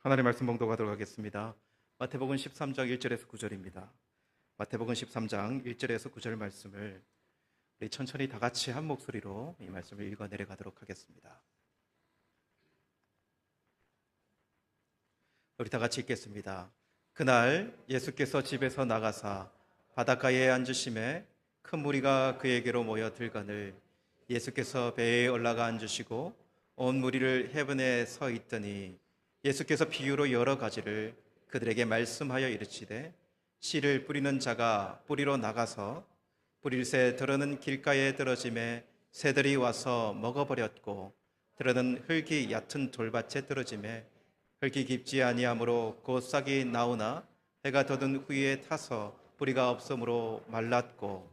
하나님의 말씀 봉독하도록 하겠습니다. 마태복음 13장 1절에서 9절입니다. 마태복음 13장 1절에서 9절 말씀을 우리 천천히 다 같이 한 목소리로 이 말씀을 읽어 내려가도록 하겠습니다. 우리 다 같이 읽겠습니다. 그날 예수께서 집에서 나가사 바닷가에 앉으심에 큰 무리가 그에게로 모여 들거늘 예수께서 배에 올라가 앉으시고 온 무리를 해변에 서 있더니 예수께서 비유로 여러 가지를 그들에게 말씀하여 이르시되 씨를 뿌리는 자가 뿌리로 나가서 뿌릴새 들어는 길가에 떨어짐에 새들이 와서 먹어버렸고 들어는 흙이 얕은 돌밭에 떨어짐에 흙이 깊지 아니하므로 곧 싹이 나오나 해가 돋은 후에 타서 뿌리가 없으므로 말랐고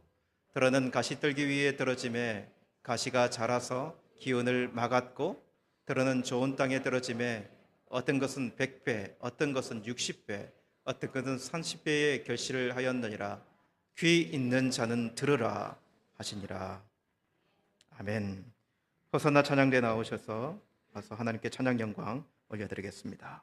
들어는 가시떨기 위에 떨어짐에 가시가 자라서 기운을 막았고 들어는 좋은 땅에 떨어짐에 어떤 것은 100배, 어떤 것은 60배, 어떤 것은 30배의 결실을 하였느니라. 귀 있는 자는 들으라 하시니라. 아멘. 호산나 찬양대 나오셔서 와서 하나님께 찬양 영광 올려드리겠습니다.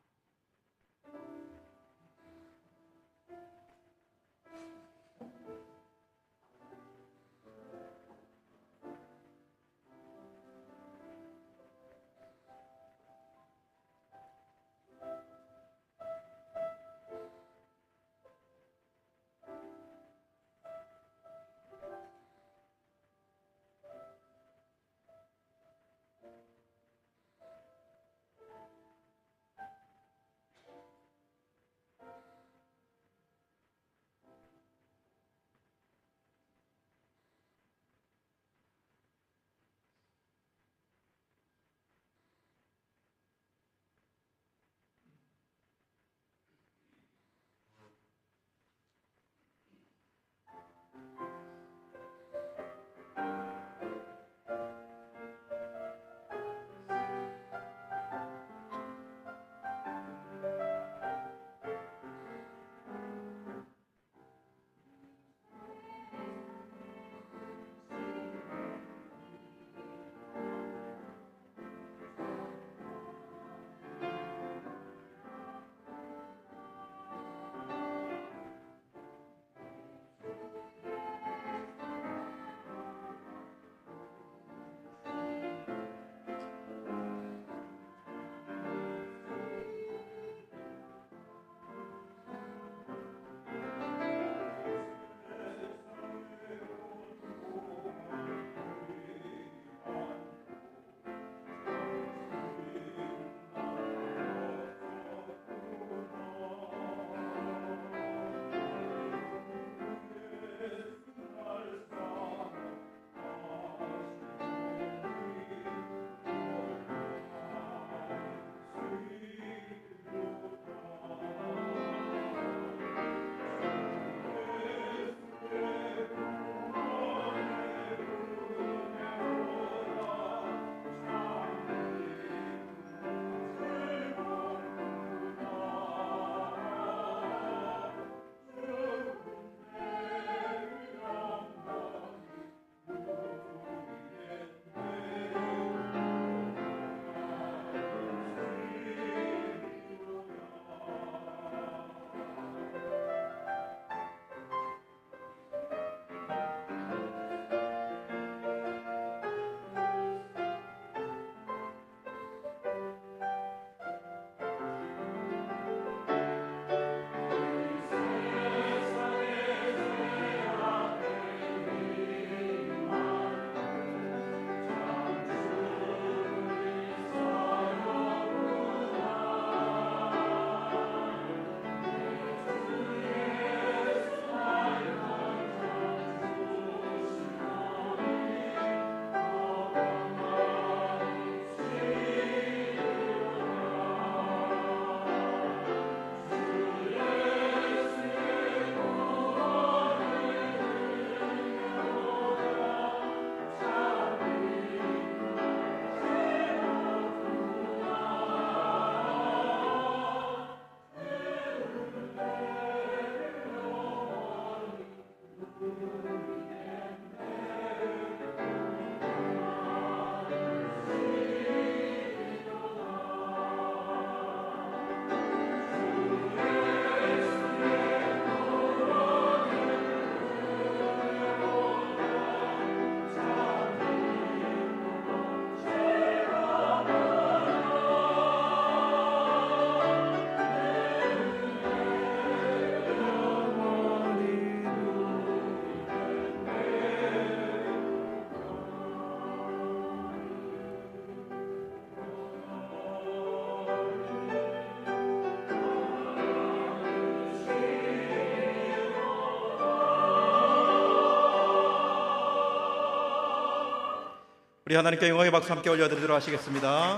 우리 하나님께 영광의 박수 함께 올려드리도록 하시겠습니다.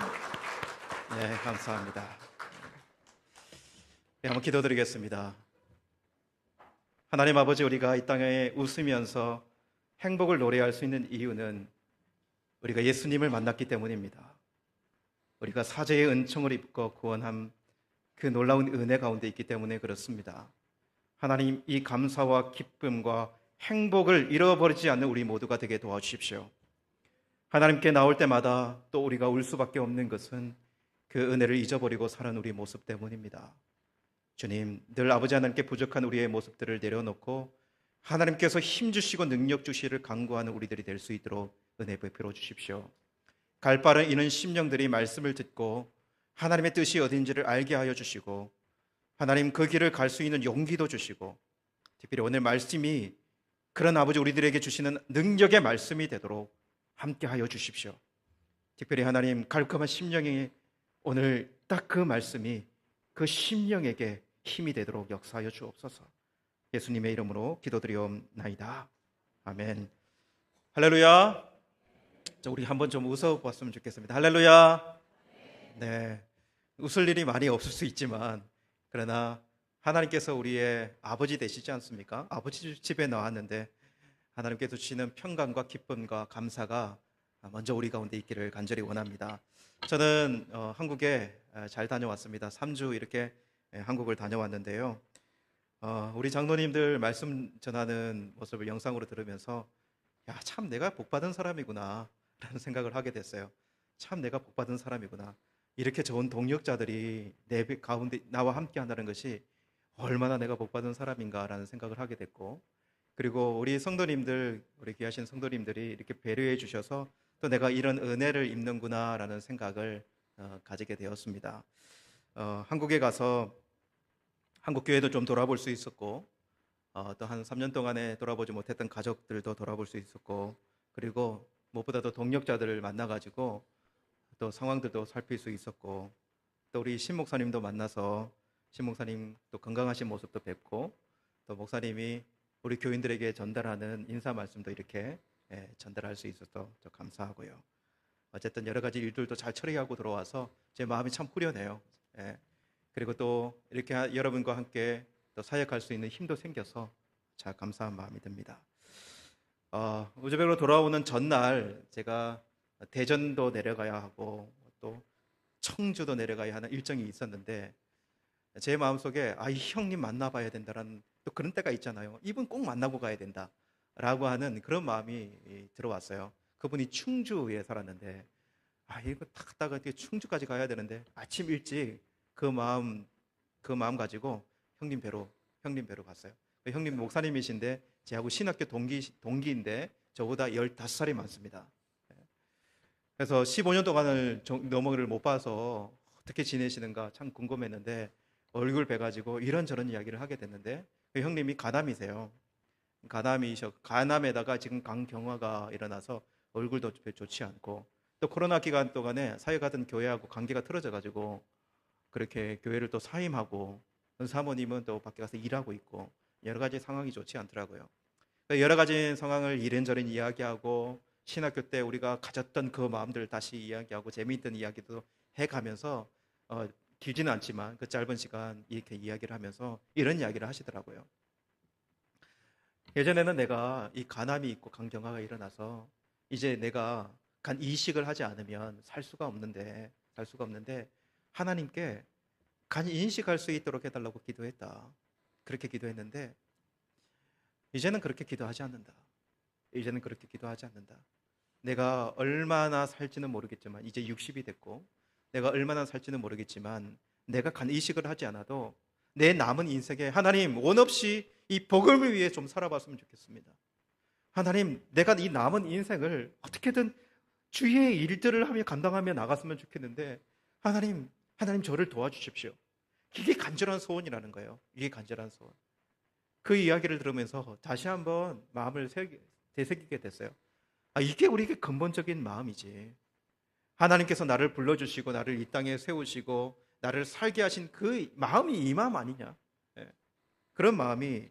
네, 감사합니다. 네, 한번 기도드리겠습니다. 하나님 아버지, 우리가 이 땅에 웃으면서 행복을 노래할 수 있는 이유는 우리가 예수님을 만났기 때문입니다. 우리가 사죄의 은총을 입고 구원함, 그 놀라운 은혜 가운데 있기 때문에 그렇습니다. 하나님, 이 감사와 기쁨과 행복을 잃어버리지 않는 우리 모두가 되게 도와주십시오. 하나님께 나올 때마다 또 우리가 울 수밖에 없는 것은 그 은혜를 잊어버리고 사는 우리 모습 때문입니다. 주님, 늘 아버지 하나님께 부족한 우리의 모습들을 내려놓고 하나님께서 힘주시고 능력 주시를 간구하는 우리들이 될 수 있도록 은혜 베풀어 주십시오. 갈 바를 이는 심령들이 말씀을 듣고 하나님의 뜻이 어딘지를 알게 하여 주시고, 하나님 그 길을 갈 수 있는 용기도 주시고, 특별히 오늘 말씀이 그런 아버지 우리들에게 주시는 능력의 말씀이 되도록 함께 하여 주십시오. 특별히 하나님, 갈급한 심령이 오늘 딱 그 말씀이 그 심령에게 힘이 되도록 역사하여 주옵소서. 예수님의 이름으로 기도드리옵나이다. 아멘. 할렐루야. 우리 한번 좀 웃어봤으면 좋겠습니다. 할렐루야. 네, 웃을 일이 많이 없을 수 있지만 그러나 하나님께서 우리의 아버지 되시지 않습니까? 아버지 집에 나왔는데 하나님께서 주시는 평강과 기쁨과 감사가 먼저 우리 가운데 있기를 간절히 원합니다. 저는 한국에 잘 다녀왔습니다. 3주 이렇게 한국을 다녀왔는데요. 우리 장로님들 말씀 전하는 모습을 영상으로 들으면서 야, 참 내가 복받은 사람이구나 라는 생각을 하게 됐어요. 참 내가 복받은 사람이구나. 이렇게 좋은 동역자들이 내 가운데 나와 함께 한다는 것이 얼마나 내가 복받은 사람인가라는 생각을 하게 됐고, 그리고 우리 성도님들, 우리 귀하신 성도님들이 이렇게 배려해 주셔서 또 내가 이런 은혜를 입는구나라는 생각을 가지게 되었습니다. 한국에 가서 한국 교회도 좀 돌아볼 수 있었고, 또 한 3년 동안에 돌아보지 못했던 가족들도 돌아볼 수 있었고, 그리고 무엇보다도 동역자들을 만나가지고 또 상황들도 살필 수 있었고, 또 우리 신 목사님도 만나서 신 목사님 또 건강하신 모습도 뵙고, 또 목사님이 우리 교인들에게 전달하는 인사 말씀도 이렇게 전달할 수 있어서 저 감사하고요. 어쨌든 여러 가지 일들도 잘 처리하고 들어와서 제 마음이 참 후련해요. 그리고 또 이렇게 여러분과 함께 또 사역할 수 있는 힘도 생겨서 참 감사한 마음이 듭니다. 우즈벡으로 돌아오는 전날 제가 대전도 내려가야 하고 또 청주도 내려가야 하는 일정이 있었는데, 제 마음속에 이 형님 만나봐야 된다라는 또 그런 때가 있잖아요. 이분 꼭 만나고 가야 된다라고 하는 그런 마음이 들어왔어요. 그분이 충주에 살았는데 이거 다 갔다가 충주까지 가야 되는데 아침 일찍 그 마음 가지고 형님 뵈러 갔어요. 형님 목사님이신데 제하고 신학교 동기인데 저보다 15살이 많습니다. 그래서 15년 동안을 넘어를 못 봐서 어떻게 지내시는가 참 궁금했는데 얼굴 뵈가지고 이런저런 이야기를 하게 됐는데, 그 형님이 가담이세요. 가담에다가 지금 간경화가 일어나서 얼굴도 좋지 않고, 또 코로나 기간 동안에 사역하던 교회하고 관계가 틀어져가지고 그렇게 교회를 또 사임하고, 사모님은 또 밖에 가서 일하고 있고 여러 가지 상황이 좋지 않더라고요. 여러 가지 상황을 이런저런 이야기하고 신학교 때 우리가 가졌던 그 마음들을 다시 이야기하고 재미있던 이야기도 해가면서 길지는 않지만 그 짧은 시간 이렇게 이야기를 하면서 이런 이야기를 하시더라고요. 예전에는 내가 이 간암이 있고 간경화가 일어나서 이제 내가 간 이식을 하지 않으면 살 수가 없는데 하나님께 간 인식할 수 있도록 해달라고 기도했다. 그렇게 기도했는데 이제는 그렇게 기도하지 않는다. 내가 얼마나 살지는 모르겠지만 이제 60이 됐고 내가 얼마나 살지는 모르겠지만 내가 간 이식을 하지 않아도 내 남은 인생에 하나님 원 없이 이 복음을 위해 좀 살아봤으면 좋겠습니다. 하나님, 내가 이 남은 인생을 어떻게든 주의 일들을 하며 감당하며 나갔으면 좋겠는데 하나님 저를 도와주십시오. 이게 간절한 소원이라는 거예요. 이게 간절한 소원. 그 이야기를 들으면서 다시 한번 마음을 되새기게 됐어요. 이게 우리에게 근본적인 마음이지. 하나님께서 나를 불러주시고 나를 이 땅에 세우시고 나를 살게 하신 그 마음이 이 마음 아니냐. 그런 마음이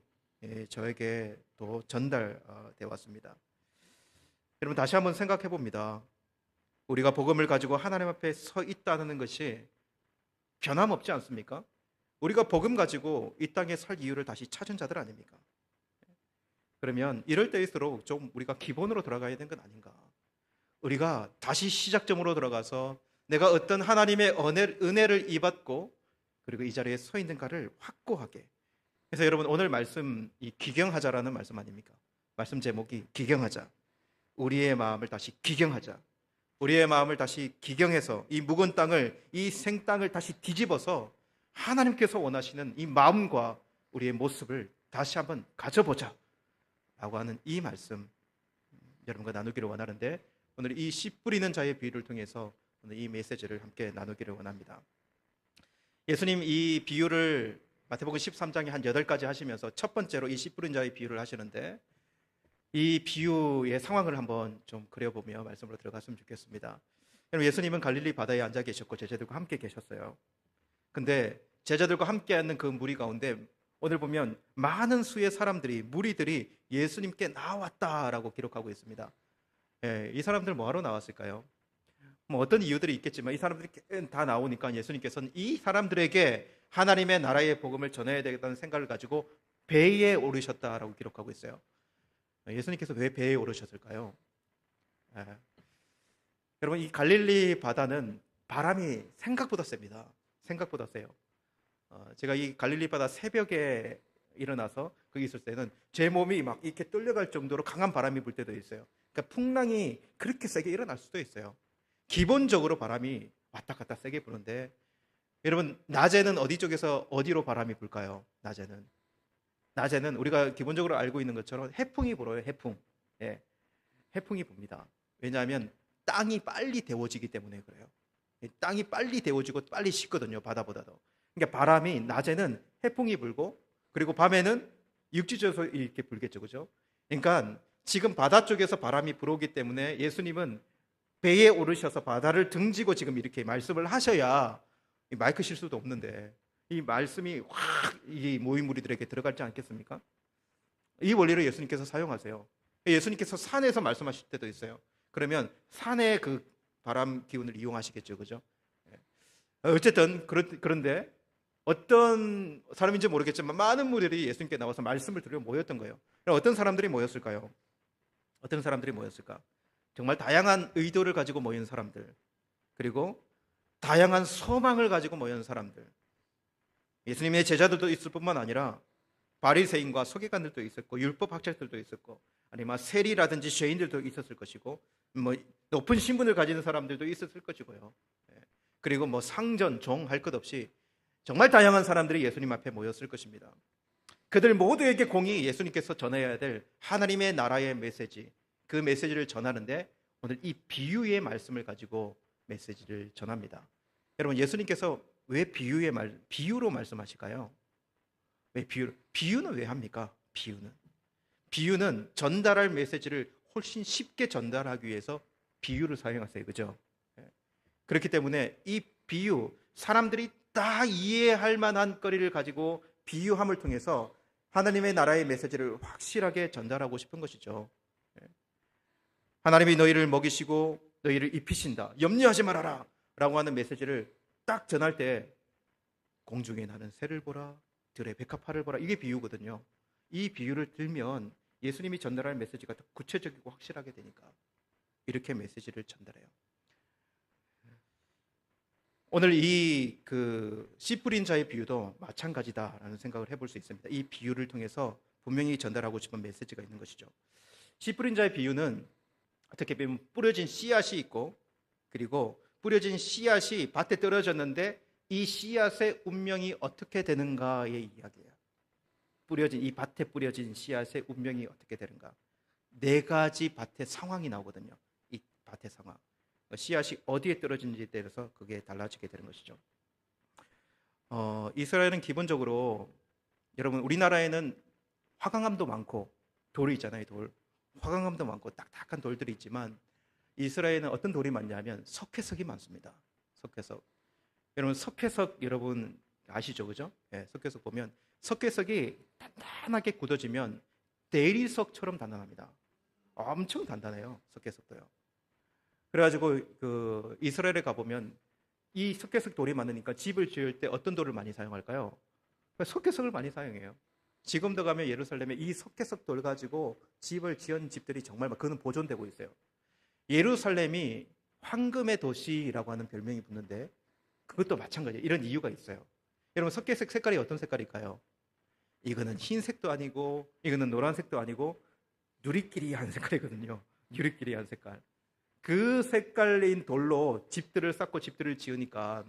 저에게 또 전달되어 왔습니다. 여러분 다시 한번 생각해 봅니다. 우리가 복음을 가지고 하나님 앞에 서 있다는 것이 변함없지 않습니까? 우리가 복음 가지고 이 땅에 살 이유를 다시 찾은 자들 아닙니까? 그러면 이럴 때일수록 좀 우리가 기본으로 돌아가야 되는 건 아닌가? 우리가 다시 시작점으로 들어가서 내가 어떤 하나님의 은혜를 입었고 그리고 이 자리에 서 있는가를 확고하게. 그래서 여러분 오늘 말씀, 이 기경하자라는 말씀 아닙니까? 말씀 제목이 기경하자. 우리의 마음을 다시 기경하자. 우리의 마음을 다시 기경해서 이 묵은 땅을, 이 생땅을 다시 뒤집어서 하나님께서 원하시는 이 마음과 우리의 모습을 다시 한번 가져보자 라고 하는 이 말씀 여러분과 나누기를 원하는데, 오늘 이 씨 뿌리는 자의 비유를 통해서 오늘 이 메시지를 함께 나누기를 원합니다. 예수님 이 비유를 마태복음 13장에 한 8가지 하시면서 첫 번째로 이 씨 뿌린 자의 비유를 하시는데, 이 비유의 상황을 한번 좀 그려보며 말씀으로 들어갔으면 좋겠습니다. 여러분, 예수님은 갈릴리 바다에 앉아 계셨고 제자들과 함께 계셨어요. 근데 제자들과 함께 앉는 그 무리 가운데 오늘 보면 많은 수의 사람들이, 무리들이 예수님께 나왔다라고 기록하고 있습니다. 이 사람들 뭐하러 나왔을까요? 뭐 어떤 이유들이 있겠지만 이 사람들이 다 나오니까 예수님께서는 이 사람들에게 하나님의 나라의 복음을 전해야 되겠다는 생각을 가지고 배에 오르셨다라고 기록하고 있어요. 예수님께서 왜 배에 오르셨을까요? 여러분, 이 갈릴리 바다는 바람이 생각보다 셉니다. 생각보다 세요. 제가 이 갈릴리 바다 새벽에 일어나서 거기 있을 때는 제 몸이 막 이렇게 떨려갈 정도로 강한 바람이 불 때도 있어요. 그러니까 풍랑이 그렇게 세게 일어날 수도 있어요. 기본적으로 바람이 왔다 갔다 세게 부는데, 여러분 낮에는 어디 쪽에서 어디로 바람이 불까요? 낮에는 우리가 기본적으로 알고 있는 것처럼 해풍이 불어요. 해풍이 붑니다. 왜냐하면 땅이 빨리 데워지기 때문에 그래요. 땅이 빨리 데워지고 빨리 식거든요, 바다보다도. 그러니까 바람이 낮에는 해풍이 불고, 그리고 밤에는 육지적으로 이렇게 불겠죠, 그죠? 그러니까 지금 바다 쪽에서 바람이 불어오기 때문에 예수님은 배에 오르셔서 바다를 등지고 지금 이렇게 말씀을 하셔야 마이크 실수도 없는데 이 말씀이 확 이 모인 무리들에게 들어갈지 않겠습니까? 이 원리를 예수님께서 사용하세요. 예수님께서 산에서 말씀하실 때도 있어요. 그러면 산의 그 바람 기운을 이용하시겠죠, 그죠? 어쨌든 그런데 어떤 사람인지 모르겠지만 많은 무리들이 예수님께 나와서 말씀을 들으려 모였던 거예요. 어떤 사람들이 모였을까요? 어떤 사람들이 모였을까? 정말 다양한 의도를 가지고 모인 사람들, 그리고 다양한 소망을 가지고 모인 사람들. 예수님의 제자들도 있을 뿐만 아니라 바리새인과 서기관들도 있었고, 율법 학자들도 있었고, 아니면 세리라든지 죄인들도 있었을 것이고, 뭐 높은 신분을 가지는 사람들도 있었을 것이고요. 그리고 뭐 상전, 종 할 것 없이 정말 다양한 사람들이 예수님 앞에 모였을 것입니다. 그들 모두에게 공히 예수님께서 전해야 될 하나님의 나라의 메시지, 그 메시지를 전하는데 오늘 이 비유의 말씀을 가지고 메시지를 전합니다. 여러분, 예수님께서 왜 비유로 말씀하실까요? 왜 비유는 왜 합니까? 비유는 전달할 메시지를 훨씬 쉽게 전달하기 위해서 비유를 사용하세요, 그죠? 그렇기 때문에 이 비유, 사람들이 다 이해할 만한 거리를 가지고 비유함을 통해서 하나님의 나라의 메시지를 확실하게 전달하고 싶은 것이죠. 하나님이 너희를 먹이시고 너희를 입히신다, 염려하지 말아라 라고 하는 메시지를 딱 전할 때 공중에 나는 새를 보라, 들의 백합화를 보라, 이게 비유거든요. 이 비유를 들면 예수님이 전달할 메시지가 더 구체적이고 확실하게 되니까 이렇게 메시지를 전달해요. 오늘 이 씨 뿌린 자의 비유도 마찬가지다라는 생각을 해볼 수 있습니다. 이 비유를 통해서 분명히 전달하고 싶은 메시지가 있는 것이죠. 씨 뿌린 자의 비유는 어떻게 보면 뿌려진 씨앗이 있고, 그리고 뿌려진 씨앗이 밭에 떨어졌는데 이 씨앗의 운명이 어떻게 되는가의 이야기예요. 이 밭에 뿌려진 씨앗의 운명이 어떻게 되는가. 4가지 밭의 상황이 나오거든요. 이 밭의 상황, 씨앗이 어디에 떨어지는지에 따라서 그게 달라지게 되는 것이죠. 이스라엘은 기본적으로, 여러분 우리나라에는 화강암도 많고 돌이 있잖아요. 화강암도 많고 딱딱한 돌들이 있지만 이스라엘은 어떤 돌이 많냐면 석회석이 많습니다. 석회석. 여러분 석회석 여러분 아시죠, 그죠? 석회석 보면 석회석이 단단하게 굳어지면 대리석처럼 단단합니다. 엄청 단단해요, 석회석도요. 그래가지고 그 이스라엘에 가보면 이 석회석 돌이 많으니까 집을 지을 때 어떤 돌을 많이 사용할까요? 석회석을 많이 사용해요. 지금도 가면 예루살렘에 이 석회석 돌 가지고 집을 지은 집들이 정말 그거는 보존되고 있어요. 예루살렘이 황금의 도시라고 하는 별명이 붙는데 그것도 마찬가지예요. 이런 이유가 있어요. 여러분 석회석 색깔이 어떤 색깔일까요? 이거는 흰색도 아니고 이거는 노란색도 아니고 누리끼리한 색깔이거든요. 누리끼리한 색깔. 그 색깔인 돌로 집들을 쌓고 집들을 지으니까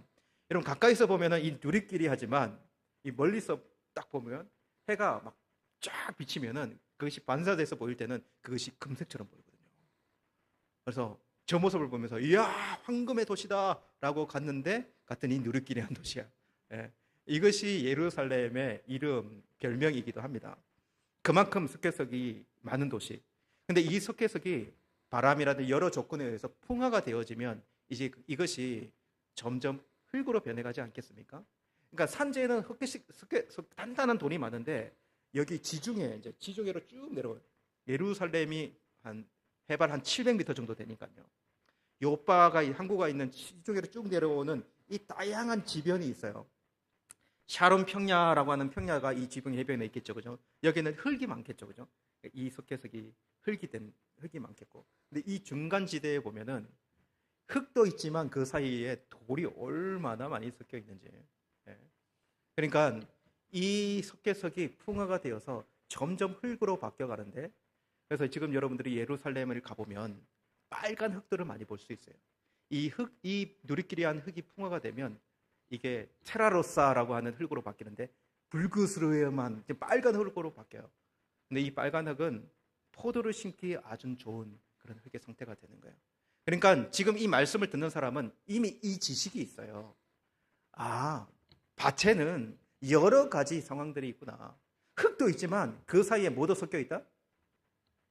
여러분 가까이서 보면은 이 누리끼리하지만 이 멀리서 딱 보면 해가 막 쫙 비치면은 그것이 반사돼서 보일 때는 그것이 금색처럼 보이거든요. 그래서 저 모습을 보면서 이야 황금의 도시다라고 갔는데 갔더니 누리끼리한 도시야. 예. 이것이 예루살렘의 이름 별명이기도 합니다. 그만큼 석회석이 많은 도시. 근데 이 석회석이 바람이라든 여러 조건에 의해서 풍화가 되어지면 이제 이것이 점점 흙으로 변해가지 않겠습니까? 그러니까 산지에는 단단한 돌이 많은데 여기 지중해 이제 지중해로 쭉 내려와요. 예루살렘이 한 해발 한 700m 정도 되니까요. 요바가 항구가 있는 지중해로 쭉 내려오는 이 다양한 지변이 있어요. 샤론 평야라고 하는 평야가 이 지붕 해변에 있겠죠, 그죠? 여기는 흙이 많겠죠, 그죠? 이 석회석이 흙이 많겠고, 근데 이 중간 지대에 보면은 흙도 있지만 그 사이에 돌이 얼마나 많이 섞여 있는지. 예. 그러니까 이 석회석이 풍화가 되어서 점점 흙으로 바뀌어가는데, 그래서 지금 여러분들이 예루살렘을 가보면 빨간 흙들을 많이 볼 수 있어요. 이 누리끼리한 흙이 풍화가 되면 이게 테라로사라고 하는 흙으로 바뀌는데 붉으스름한 빨간 흙으로 바뀌어요. 근데 이 빨간 흙은 포도를 심기에 아주 좋은 그런 흙의 상태가 되는 거예요. 그러니까 지금 이 말씀을 듣는 사람은 이미 이 지식이 있어요. 아, 밭에는 여러 가지 상황들이 있구나. 흙도 있지만 그 사이에 뭐도 섞여 있다?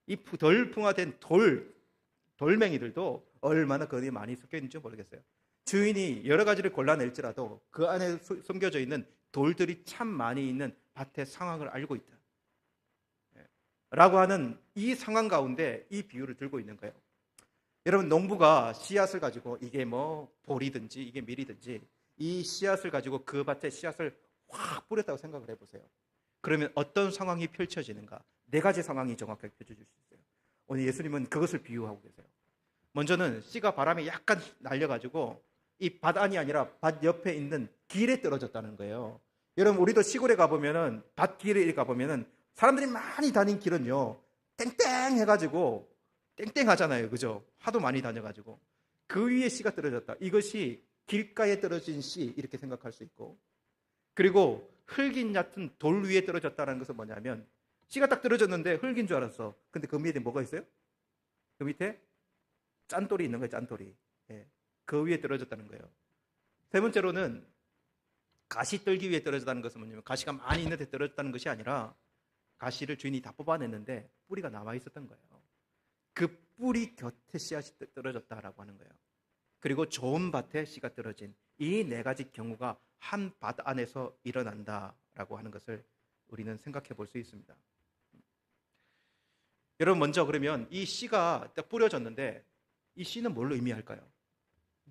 이 덜 풍화된 돌멩이들도 얼마나 거기에 많이 섞여 있는지 모르겠어요. 주인이 여러 가지를 골라낼지라도 그 안에 숨겨져 있는 돌들이 참 많이 있는 밭의 상황을 알고 있다. 라고 하는 이 상황 가운데 이 비유를 들고 있는 거예요. 여러분 농부가 씨앗을 가지고 이게 뭐 보리든지 이게 밀이든지 이 씨앗을 가지고 그 밭에 씨앗을 확 뿌렸다고 생각을 해보세요. 그러면 어떤 상황이 펼쳐지는가? 네 가지 상황이 정확하게 펼쳐질 수 있어요. 오늘 예수님은 그것을 비유하고 계세요. 먼저는 씨가 바람에 약간 날려가지고 이 밭 안이 아니라 밭 옆에 있는 길에 떨어졌다는 거예요. 여러분 우리도 시골에 가보면은 밭 길에 가보면은 사람들이 많이 다닌 길은요 땡땡 해가지고 땡땡하잖아요, 그죠? 하도 많이 다녀가지고 그 위에 씨가 떨어졌다. 이것이 길가에 떨어진 씨 이렇게 생각할 수 있고, 그리고 흙인 얕은 돌 위에 떨어졌다는 것은 뭐냐면 씨가 딱 떨어졌는데 흙인 줄 알았어. 근데 그 밑에 뭐가 있어요? 그 밑에 짠돌이 있는 거예요, 짠돌이. 예. 그 위에 떨어졌다는 거예요. 세 번째로는 가시떨기 위에 떨어졌다는 것은 뭐냐면 가시가 많이 있는 데 떨어졌다는 것이 아니라 가시를 주인이 다 뽑아냈는데 뿌리가 남아 있었던 거예요. 그 뿌리 곁에 씨앗이 떨어졌다라고 하는 거예요. 그리고 좋은 밭에 씨가 떨어진 이 네 가지 경우가 한 밭 안에서 일어난다라고 하는 것을 우리는 생각해 볼 수 있습니다. 여러분 먼저 그러면 이 씨가 딱 뿌려졌는데 이 씨는 뭘 의미할까요?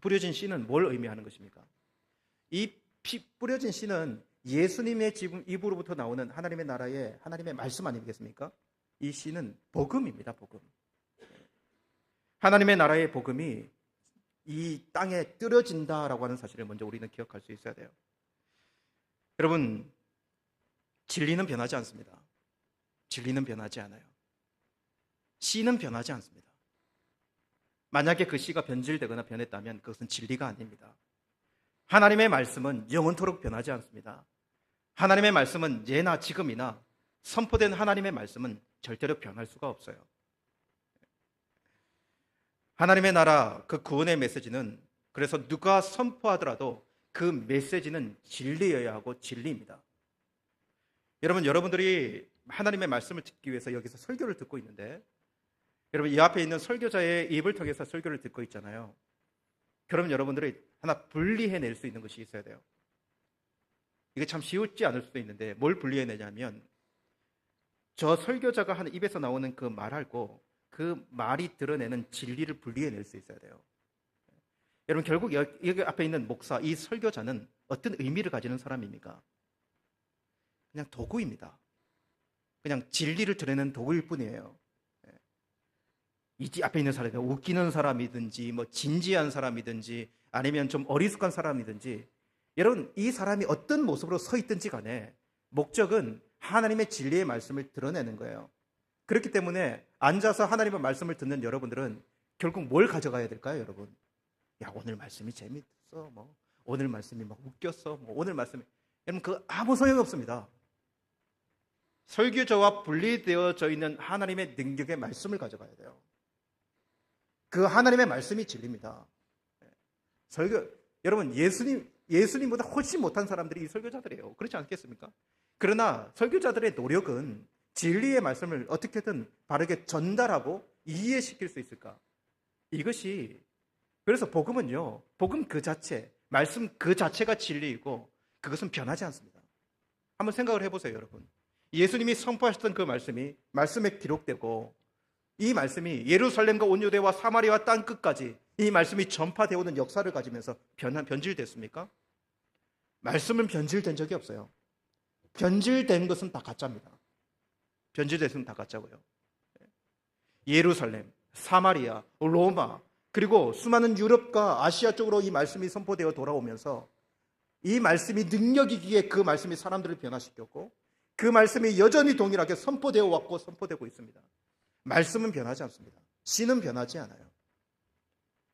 뿌려진 씨는 뭘 의미하는 것입니까? 이 뿌려진 씨는 예수님의 입으로부터 나오는 하나님의 나라의 하나님의 말씀 아니겠습니까? 이 씨는 복음입니다. 복음. 하나님의 나라의 복음이 이 땅에 떨어진다라고 하는 사실을 먼저 우리는 기억할 수 있어야 돼요. 여러분, 진리는 변하지 않습니다. 진리는 변하지 않아요. 씨는 변하지 않습니다. 만약에 그 씨가 변질되거나 변했다면 그것은 진리가 아닙니다. 하나님의 말씀은 영원토록 변하지 않습니다. 하나님의 말씀은 예나 지금이나 선포된 하나님의 말씀은 절대로 변할 수가 없어요. 하나님의 나라 그 구원의 메시지는 그래서 누가 선포하더라도 그 메시지는 진리여야 하고 진리입니다. 여러분들이 하나님의 말씀을 듣기 위해서 여기서 설교를 듣고 있는데 여러분 이 앞에 있는 설교자의 입을 통해서 설교를 듣고 있잖아요. 그러면 여러분들이 하나 분리해낼 수 있는 것이 있어야 돼요. 이게 참 쉬웠지 않을 수도 있는데 뭘 분리해내냐면 저 설교자가 하는 입에서 나오는 그 말하고 그 말이 드러내는 진리를 분리해낼 수 있어야 돼요. 여러분 결국 여기 앞에 있는 목사, 이 설교자는 어떤 의미를 가지는 사람입니까? 그냥 도구입니다. 그냥 진리를 드러내는 도구일 뿐이에요. 이 앞에 있는 사람이 웃기는 사람이든지 뭐 진지한 사람이든지 아니면 좀 어리숙한 사람이든지, 여러분 이 사람이 어떤 모습으로 서 있든지 간에 목적은 하나님의 진리의 말씀을 드러내는 거예요. 그렇기 때문에 앉아서 하나님의 말씀을 듣는 여러분들은 결국 뭘 가져가야 될까요, 여러분? 야, 오늘 말씀이 재밌어, 뭐 오늘 말씀이 막 웃겼어, 뭐 오늘 말씀이, 여러분 그 아무 소용이 없습니다. 설교자와 분리되어져 있는 하나님의 능력의 말씀을 가져가야 돼요. 그 하나님의 말씀이 진리입니다. 여러분 예수님보다 훨씬 못한 사람들이 이 설교자들이에요. 그렇지 않겠습니까? 그러나 설교자들의 노력은 진리의 말씀을 어떻게든 바르게 전달하고 이해시킬 수 있을까? 이것이, 그래서 복음은요, 복음 그 자체, 말씀 그 자체가 진리이고 그것은 변하지 않습니다. 한번 생각을 해보세요, 여러분. 예수님이 선포하셨던 그 말씀이 말씀에 기록되고 이 말씀이 예루살렘과 온 유대와 사마리아 땅 끝까지 이 말씀이 전파되어 오는 역사를 가지면서 변질됐습니까? 말씀은 변질된 적이 없어요. 변질된 것은 다 가짜입니다. 변질된 것은 다 가짜고요. 예루살렘, 사마리아, 로마, 그리고 수많은 유럽과 아시아 쪽으로 이 말씀이 선포되어 돌아오면서 이 말씀이 능력이기에 그 말씀이 사람들을 변화시켰고 그 말씀이 여전히 동일하게 선포되어 왔고 선포되고 있습니다. 말씀은 변하지 않습니다. 신은 변하지 않아요.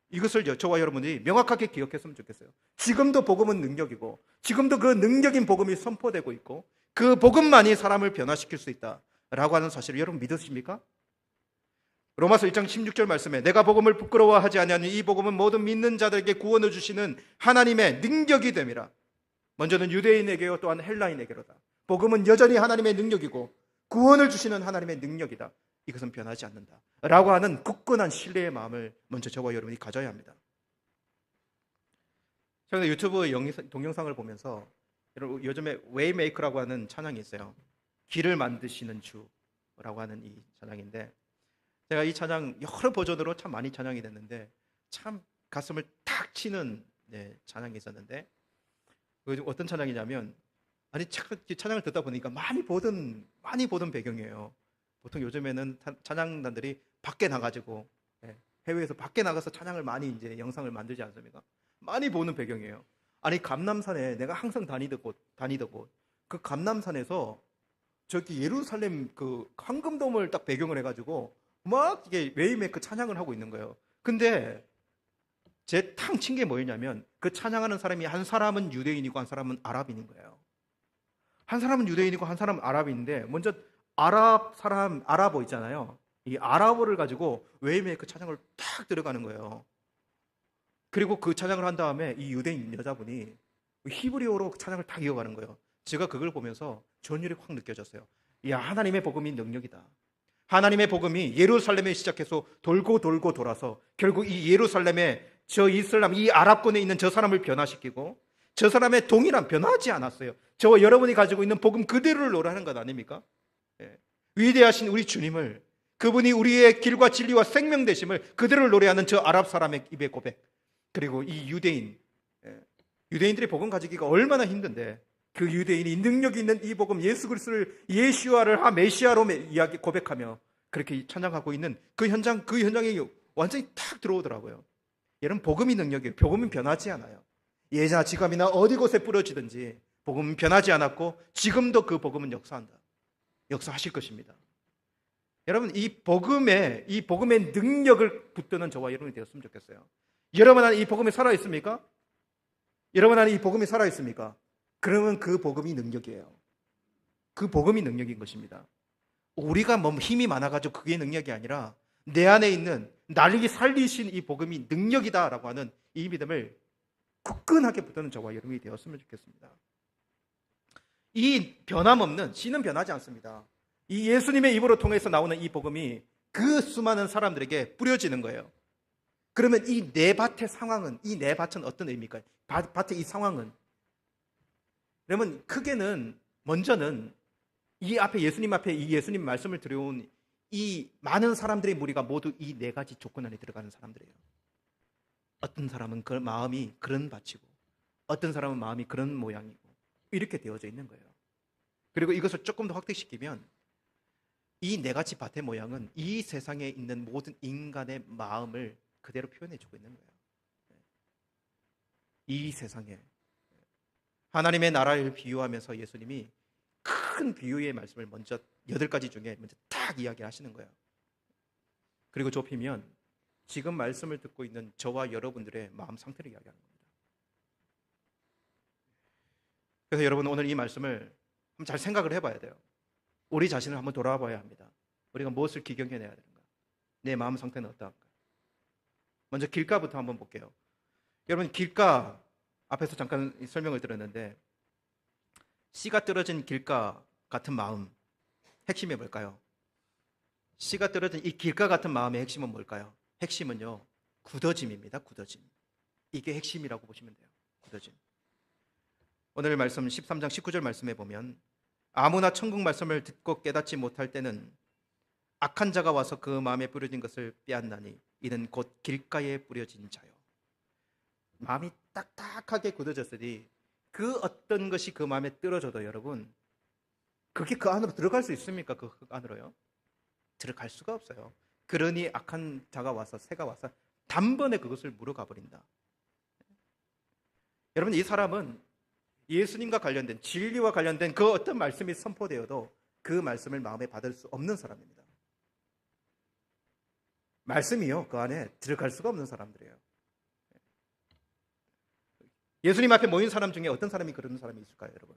이것을 저와 여러분이 명확하게 기억했으면 좋겠어요. 지금도 복음은 능력이고 지금도 그 능력인 복음이 선포되고 있고 그 복음만이 사람을 변화시킬 수 있다라고 하는 사실을 여러분 믿으십니까? 로마서 1장 16절 말씀에 내가 복음을 부끄러워하지 아니하니 이 복음은 모든 믿는 자들에게 구원을 주시는 하나님의 능력이 됨이라. 먼저는 유대인에게요 또한 헬라인에게로다. 복음은 여전히 하나님의 능력이고 구원을 주시는 하나님의 능력이다. 이것은 변하지 않는다 라고 하는 굳건한 신뢰의 마음을 먼저 저와 여러분이 가져야 합니다. 최근에 유튜브 동영상을 보면서 요즘에 웨이메이커라고 하는 찬양이 있어요. 길을 만드시는 주라고 하는 이 찬양인데, 제가 이 찬양 여러 버전으로 참 많이 찬양이 됐는데 참 가슴을 탁 치는 찬양이 있었는데, 어떤 찬양이냐면, 아니 찬양을 듣다 보니까 많이 보던 배경이에요. 보통 요즘에는 찬양단들이 밖에 나가지고 해외에서 밖에 나가서 찬양을 많이 이제 영상을 만들지 않습니까? 많이 보는 배경이에요. 아니 감람산에 내가 항상 다니던 곳, 그 감람산에서 저기 예루살렘 그 황금돔을 딱 배경을 해가지고 막 이게 웨이메이커 찬양을 하고 있는 거예요. 근데 제 탕 친 게 뭐였냐면, 그 찬양하는 사람이 한 사람은 유대인이고 한 사람은 아랍인인 거예요. 한 사람은 유대인이고 한 사람은 아랍인인데, 먼저 아랍어 있잖아요. 이 아랍어를 가지고 웨이메이커 찬양을 탁 들어가는 거예요. 그리고 그 찬양을 한 다음에 이 유대인 여자분이 히브리어로 찬양을 탁 이어가는 거예요. 제가 그걸 보면서 전율이 확 느껴졌어요. 야, 하나님의 복음이 능력이다. 하나님의 복음이 예루살렘에 시작해서 돌고 돌아서 결국 이 예루살렘에 저 이슬람, 이 아랍권에 있는 저 사람을 변화시키고 저 사람의 동일한 변화하지 않았어요. 저와 여러분이 가지고 있는 복음 그대로를 노래하는 것 아닙니까? 위대하신 우리 주님을, 그분이 우리의 길과 진리와 생명 되심을 그대로 노래하는 저 아랍 사람의 입의 고백, 그리고 이 유대인들의 복음 가지기가 얼마나 힘든데 그 유대인이 능력이 있는 이 복음 예수 그리스도를 예시화를 메시아로 이야기 고백하며 그렇게 찬양하고 있는 그 현장이 완전히 탁 들어오더라고요. 여러분, 복음이 능력이에요. 복음은 변하지 않아요. 예나 지금이나 어디 곳에 뿌려지든지 복음은 변하지 않았고 지금도 그 복음은 역사하실 것입니다. 여러분, 이 복음의 능력을 붙드는 저와 여러분이 되었으면 좋겠어요. 여러분 안에 이 복음이 살아있습니까? 여러분 안에 이 복음이 살아있습니까? 그러면 그 복음이 능력이에요. 그 복음이 능력인 것입니다. 우리가 뭐 힘이 많아가지고 그게 능력이 아니라 내 안에 있는 나를 살리신 이 복음이 능력이다라고 하는 이 믿음을 굳건하게 붙드는 저와 여러분이 되었으면 좋겠습니다. 이 변함없는, 신은 변하지 않습니다. 이 예수님의 입으로 통해서 나오는 이 복음이 그 수많은 사람들에게 뿌려지는 거예요. 그러면 이 내 밭의 상황은, 이 내 밭은 어떤 의미일까요? 밭의 이 상황은, 그러면 크게는 먼저는 이 앞에 예수님 앞에 이 예수님 말씀을 들여온 이 많은 사람들의 무리가 모두 이 네 가지 조건 안에 들어가는 사람들이에요. 어떤 사람은 그 마음이 그런 밭이고 어떤 사람은 마음이 그런 모양이고 이렇게 되어져 있는 거예요. 그리고 이것을 조금 더 확대시키면 이 네 가지 밭의 모양은 이 세상에 있는 모든 인간의 마음을 그대로 표현해 주고 있는 거예요. 이 세상에 하나님의 나라를 비유하면서 예수님이 큰 비유의 말씀을 먼저 8가지 중에 먼저 딱 이야기하시는 거예요. 그리고 좁히면 지금 말씀을 듣고 있는 저와 여러분들의 마음 상태를 이야기하는 겁니다. 그래서 여러분 오늘 이 말씀을 한번 잘 생각을 해봐야 돼요. 우리 자신을 한번 돌아봐야 합니다. 우리가 무엇을 기경해내야 되는가? 내 마음 상태는 어떠한가? 먼저 길가부터 한번 볼게요. 여러분 길가 앞에서 잠깐 설명을 드렸는데 씨가 떨어진 길가 같은 마음 핵심이 뭘까요? 씨가 떨어진 이 길가 같은 마음의 핵심은 뭘까요? 핵심은요 굳어짐입니다. 굳어짐. 이게 핵심이라고 보시면 돼요. 굳어짐. 오늘 말씀 13장 19절 말씀에 보면 아무나 천국 말씀을 듣고 깨닫지 못할 때는 악한 자가 와서 그 마음에 뿌려진 것을 빼앗나니 이는 곧 길가에 뿌려진 자요. 마음이 딱딱하게 굳어졌으니 그 어떤 것이 그 마음에 떨어져도 여러분 그게 그 안으로 들어갈 수 있습니까? 그 안으로요? 들어갈 수가 없어요. 그러니 악한 자가 와서 새가 와서 단번에 그것을 물어가 버린다. 여러분 이 사람은 예수님과 관련된 진리와 관련된 그 어떤 말씀이 선포되어도 그 말씀을 마음에 받을 수 없는 사람입니다. 말씀이요 그 안에 들어갈 수가 없는 사람들이에요. 예수님 앞에 모인 사람 중에 어떤 사람이 그런 사람이 있을까요, 여러분?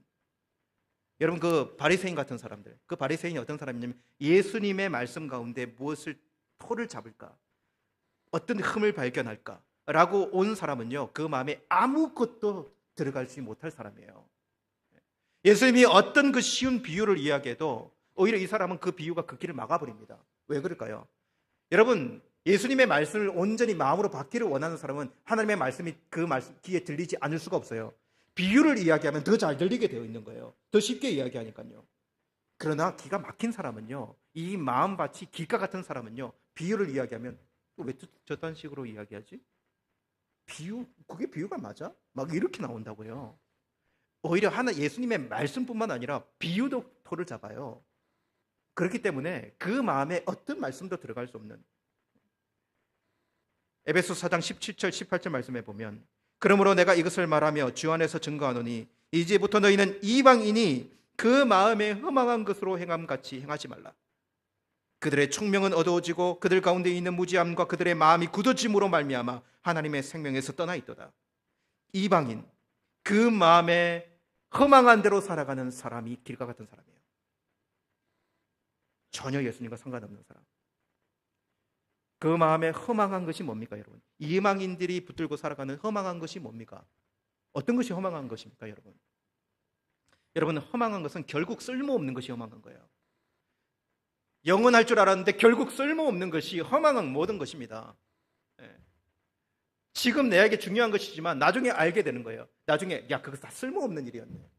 여러분 그 바리새인 같은 사람들, 그 바리새인이 어떤 사람이냐면 예수님의 말씀 가운데 무엇을 토를 잡을까, 어떤 흠을 발견할까 라고 온 사람은요 그 마음에 아무것도 들어갈지 못할 사람이에요. 예수님이 어떤 그 쉬운 비유를 이야기해도 오히려 이 사람은 그 비유가 그 길을 막아버립니다. 왜 그럴까요? 여러분 예수님의 말씀을 온전히 마음으로 받기를 원하는 사람은 하나님의 말씀이 그 말씀 귀에 들리지 않을 수가 없어요. 비유를 이야기하면 더 잘 들리게 되어 있는 거예요. 더 쉽게 이야기하니까요. 그러나 기가 막힌 사람은요 이 마음밭이 길가 같은 사람은요 비유를 이야기하면 왜 저딴 식으로 이야기하지? 그게 비유가 맞아? 막 이렇게 나온다고요. 오히려 예수님의 말씀뿐만 아니라 비유도 토를 잡아요. 그렇기 때문에 그 마음에 어떤 말씀도 들어갈 수 없는 에베소 4장 17절 18절 말씀에 보면 그러므로 내가 이것을 말하며 주 안에서 증거하노니 이제부터 너희는 이방인이 그 마음에 허망한 것으로 행함같이 행하지 말라. 그들의 총명은 어두워지고 그들 가운데 있는 무지함과 그들의 마음이 굳어짐으로 말미암아 하나님의 생명에서 떠나 있도다. 이방인 그 마음에 허망한 대로 살아가는 사람이 길가 같은 사람이에요. 전혀 예수님과 상관없는 사람. 그 마음에 허망한 것이 뭡니까 여러분? 이방인들이 붙들고 살아가는 허망한 것이 뭡니까? 어떤 것이 허망한 것입니까 여러분? 여러분 허망한 것은 결국 쓸모없는 것이 허망한 거예요. 영원할 줄 알았는데 결국 쓸모없는 것이 허망한 모든 것입니다. 지금 내에게 중요한 것이지만 나중에 알게 되는 거예요. 나중에 야 그거 다 쓸모없는 일이었네.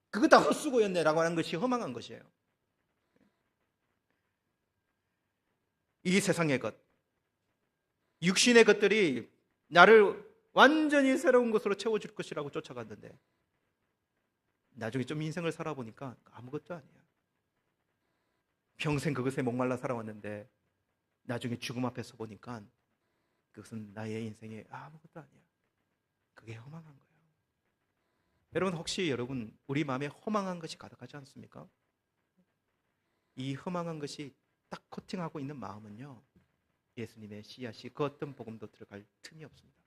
그거 다 헛수고였네 라고 하는 것이 허망한 것이에요. 이 세상의 것, 육신의 것들이 나를 완전히 새로운 것으로 채워줄 것이라고 쫓아갔는데 나중에 좀 인생을 살아보니까 아무것도 아니야. 평생 그것에 목말라 살아왔는데 나중에 죽음 앞에 서 보니까 그것은 나의 인생에 아무것도 아니야. 그게 허망한 거예요. 여러분 혹시 여러분 우리 마음에 허망한 것이 가득하지 않습니까? 이 허망한 것이 딱 코팅하고 있는 마음은요 예수님의 씨앗이 그 어떤 복음도 들어갈 틈이 없습니다.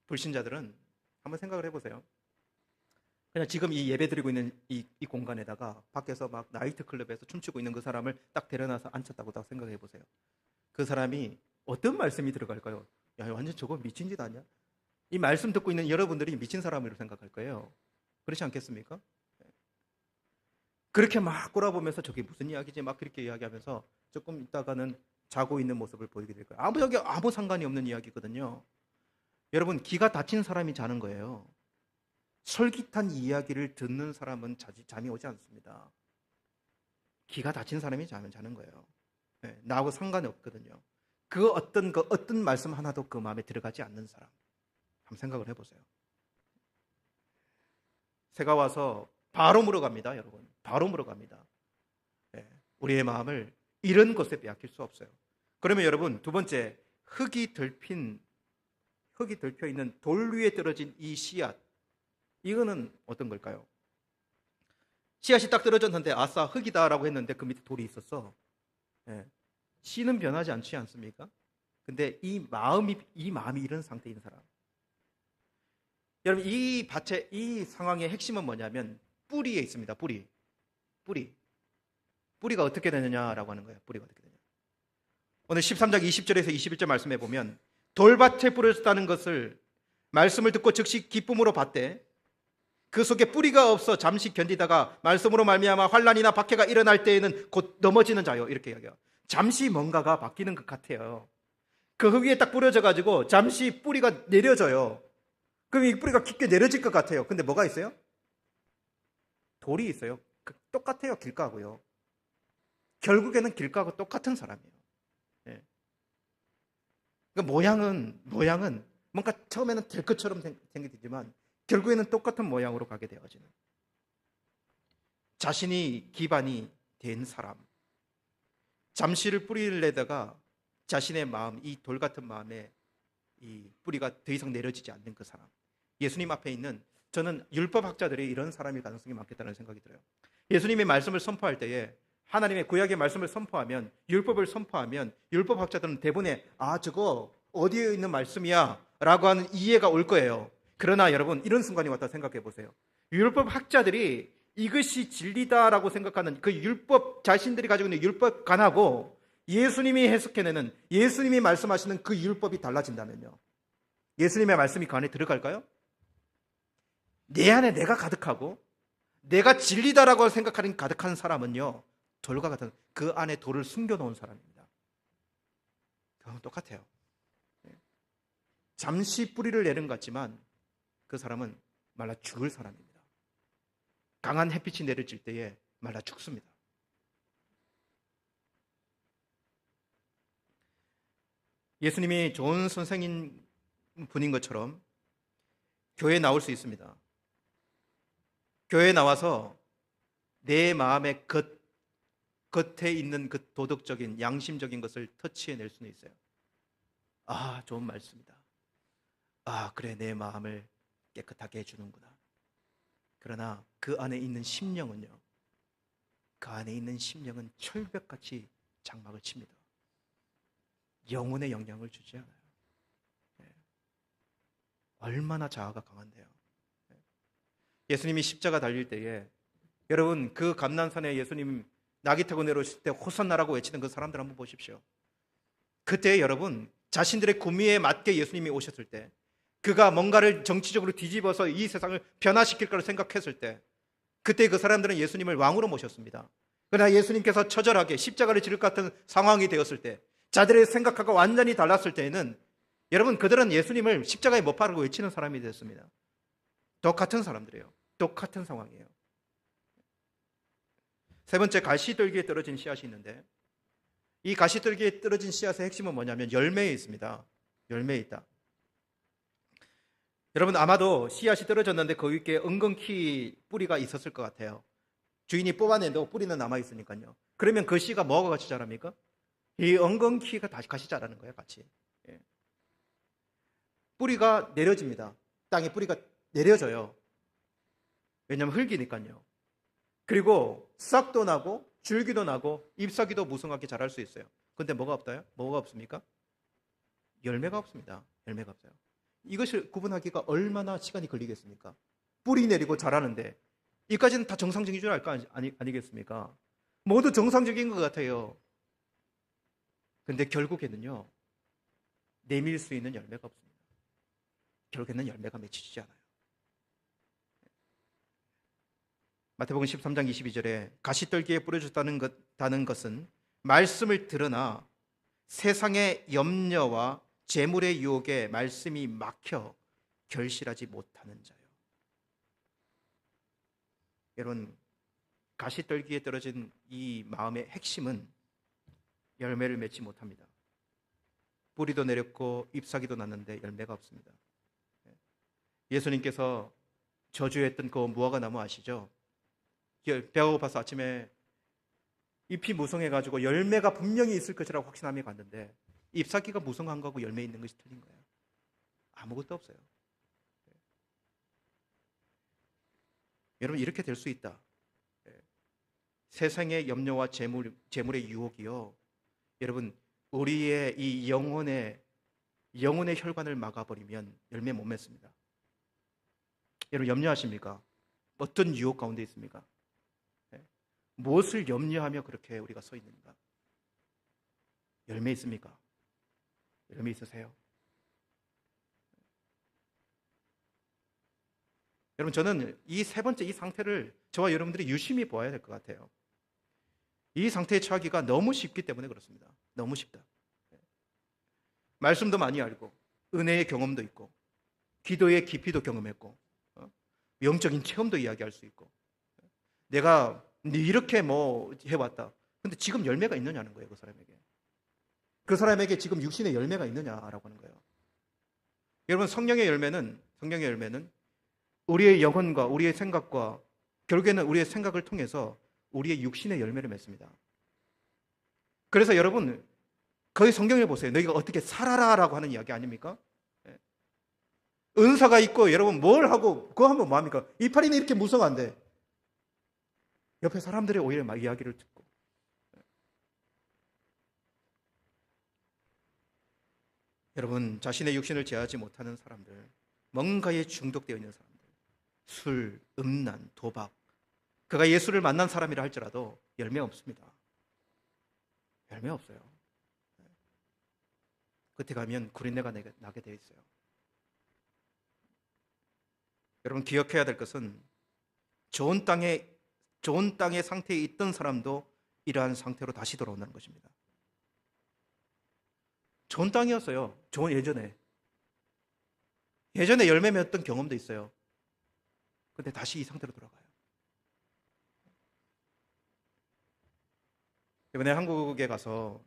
불신자들은 한번 생각을 해보세요. 그냥 지금 이 예배 드리고 있는 이 공간에다가 밖에서 막 나이트클럽에서 춤추고 있는 그 사람을 딱 데려놔서 앉혔다고 딱 생각해 보세요. 그 사람이 어떤 말씀이 들어갈까요? 야 완전 저거 미친 짓 아니야? 이 말씀 듣고 있는 여러분들이 미친 사람으로 생각할 거예요. 그렇지 않겠습니까? 그렇게 막 꼬라보면서 저게 무슨 이야기지 막 그렇게 이야기하면서 조금 있다가는 자고 있는 모습을 보이게 될 거예요. 저게 아무 상관이 없는 이야기거든요. 여러분 기가 다친 사람이 자는 거예요. 솔깃한 이야기를 듣는 사람은 잠이 오지 않습니다. 기가 다친 사람이 자는 거예요. 나하고 상관이 없거든요. 그 어떤 말씀 하나도 그 마음에 들어가지 않는 사람. 한번 생각을 해보세요. 새가 와서 바로 물어갑니다, 여러분. 바로 물어갑니다. 우리의 마음을 이런 것에 빼앗길 수 없어요. 그러면 여러분, 두 번째, 흙이 덮여 있는 돌 위에 떨어진 이 씨앗. 이거는 어떤 걸까요? 씨앗이 딱 떨어졌는데 아싸 흙이다라고 했는데 그 밑에 돌이 있었어. 씨는 변하지 않지 않습니까? 근데 이 마음이 이런 상태인 사람. 여러분, 이 밭의 이 상황의 핵심은 뭐냐면 뿌리에 있습니다. 뿌리가 어떻게 되느냐라고 하는 거예요. 뿌리가 어떻게 되냐. 오늘 13장 20절에서 21절 말씀해 보면 돌밭에 뿌려졌다는 것을 말씀을 듣고 즉시 기쁨으로 받되 그 속에 뿌리가 없어 잠시 견디다가 말씀으로 말미암아 환난이나 박해가 일어날 때에는 곧 넘어지는 자요. 이렇게 이야기해요. 잠시 뭔가가 바뀌는 것 같아요. 그 흙 위에 딱 뿌려져 가지고 잠시 뿌리가 내려져요. 그럼 이 뿌리가 깊게 내려질 것 같아요. 근데 뭐가 있어요? 돌이 있어요. 똑같아요. 길가하고요. 결국에는 길가하고 똑같은 사람이에요. 그러니까 모양은 뭔가 처음에는 될 것처럼 생기지만 결국에는 똑같은 모양으로 가게 되어지는, 자신이 기반이 된 사람, 잠시를 뿌리를 내다가 자신의 마음, 이 돌 같은 마음에 이 뿌리가 더 이상 내려지지 않는 그 사람. 예수님 앞에 있는, 저는 율법학자들이 이런 사람일 가능성이 많겠다는 생각이 들어요. 예수님의 말씀을 선포할 때에, 하나님의 구약의 말씀을 선포하면, 율법을 선포하면 율법학자들은 대부분의 저거 어디에 있는 말씀이야 라고 하는 이해가 올 거예요. 그러나 여러분, 이런 순간이 왔다 생각해 보세요. 율법학자들이 이것이 진리다라고 생각하는 그 율법, 자신들이 가지고 있는 율법관하고 예수님이 해석해내는, 예수님이 말씀하시는 그 율법이 달라진다면요, 예수님의 말씀이 그 안에 들어갈까요? 내 안에 내가 가득하고 내가 진리다라고 생각하는 가득한 사람은요, 돌과 같은, 그 안에 돌을 숨겨놓은 사람입니다. 그건 똑같아요. 잠시 뿌리를 내는 것 같지만 그 사람은 말라 죽을 사람입니다. 강한 햇빛이 내려질 때에 말라 죽습니다. 예수님이 좋은 선생님 분인 것처럼 교회에 나올 수 있습니다. 교회에 나와서 내 마음의 겉에 있는 그 도덕적인, 양심적인 것을 터치해낼 수는 있어요. 좋은 말씀이다. 그래, 내 마음을 깨끗하게 해주는구나. 그러나 그 안에 있는 심령은요, 그 안에 있는 심령은 철벽같이 장막을 칩니다. 영혼에 영향을 주지 않아요. 얼마나 자아가 강한데요. 예수님이 십자가 달릴 때에, 여러분, 그 감난산에 예수님 나귀 타고 내려오실 때 호산나라고 외치는 그 사람들 한번 보십시오. 그때 여러분, 자신들의 구미에 맞게 예수님이 오셨을 때, 그가 뭔가를 정치적으로 뒤집어서 이 세상을 변화시킬 거라 생각했을 때, 그때 그 사람들은 예수님을 왕으로 모셨습니다. 그러나 예수님께서 처절하게 십자가를 지를 것 같은 상황이 되었을 때, 자들의 생각하고 완전히 달랐을 때에는 여러분, 그들은 예수님을 십자가에 못 박으라고 외치는 사람이 됐습니다. 똑같은 사람들이에요. 똑같은 상황이에요. 세 번째, 가시떨기에 떨어진 씨앗이 있는데, 이 가시떨기에 떨어진 씨앗의 핵심은 뭐냐면 열매에 있습니다. 열매에 있다. 여러분, 아마도 씨앗이 떨어졌는데 거기에 은근히 뿌리가 있었을 것 같아요. 주인이 뽑아내도 뿌리는 남아있으니까요. 그러면 그 씨가 뭐하고 같이 자랍니까? 이 은근히가 다시 같이 자라는 거예요, 같이. 뿌리가 내려집니다. 땅에 뿌리가 내려져요. 왜냐하면 흙이니까요. 그리고 싹도 나고 줄기도 나고 잎사귀도 무성하게 자랄 수 있어요. 그런데 뭐가 없다요? 뭐가 없습니까? 열매가 없습니다. 열매가 없어요. 이것을 구분하기가 얼마나 시간이 걸리겠습니까? 뿌리 내리고 자라는데 이까지는 다 정상적인 줄 알 거 아니겠습니까? 모두 정상적인 것 같아요. 그런데 결국에는요, 내밀 수 있는 열매가 없습니다. 결국에는 열매가 맺히지 않아요. 마태복음 13장 22절에 가시떨기에 뿌려졌다는 것은 말씀을 들으나 세상의 염려와 재물의 유혹에 말씀이 막혀 결실하지 못하는 자요. 여러분, 가시떨기에 떨어진 이 마음의 핵심은 열매를 맺지 못합니다. 뿌리도 내렸고 잎사귀도 났는데 열매가 없습니다. 예수님께서 저주했던 그 무화과 나무 아시죠? 배가 고파서 아침에 잎이 무성해가지고 열매가 분명히 있을 것이라고 확신하며 갔는데 잎사귀가 무성한 거고 열매 있는 것이 틀린 거예요. 아무것도 없어요. 여러분, 이렇게 될 수 있다. 세상의 염려와 재물의 유혹이요, 여러분, 우리의 이 영혼의 혈관을 막아버리면 열매 못 맺습니다. 여러분, 염려하십니까? 어떤 유혹 가운데 있습니까? 무엇을 염려하며 그렇게 우리가 서 있는가? 열매 있습니까? 열매 있으세요? 여러분, 저는 이 세 번째 이 상태를 저와 여러분들이 유심히 보아야 될 것 같아요. 이 상태에 처하기가 너무 쉽기 때문에 그렇습니다. 너무 쉽다. 말씀도 많이 알고 은혜의 경험도 있고 기도의 깊이도 경험했고 영적인 체험도 이야기할 수 있고 내가 이렇게 뭐 해왔다. 근데 지금 열매가 있느냐는 거예요. 그 사람에게 지금 육신의 열매가 있느냐라고 하는 거예요. 여러분, 성령의 열매는 우리의 영혼과 우리의 생각과 결국에는 우리의 생각을 통해서 우리의 육신의 열매를 맺습니다. 그래서 여러분, 거기 성경을 보세요. 너희가 어떻게 살아라라고 하는 이야기 아닙니까? 은사가 있고 여러분 뭘 하고 그거 하면 뭐합니까? 이파리는 이렇게 무성한데 옆에 사람들이 오히려 막 이야기를 듣고, 여러분, 자신의 육신을 제어하지 못하는 사람들, 뭔가에 중독되어 있는 사람들, 술, 음란, 도박, 그가 예수를 만난 사람이라 할지라도 열매 없습니다. 열매 없어요. 끝에 가면 구린내가 나게 되어 있어요. 여러분, 기억해야 될 것은 좋은 땅의 상태에 있던 사람도 이러한 상태로 다시 돌아온다는 것입니다. 좋은 땅이었어요. 예전에 열매 맺었던 경험도 있어요. 근데 다시 이 상태로 돌아가요. 이번에 한국에 가서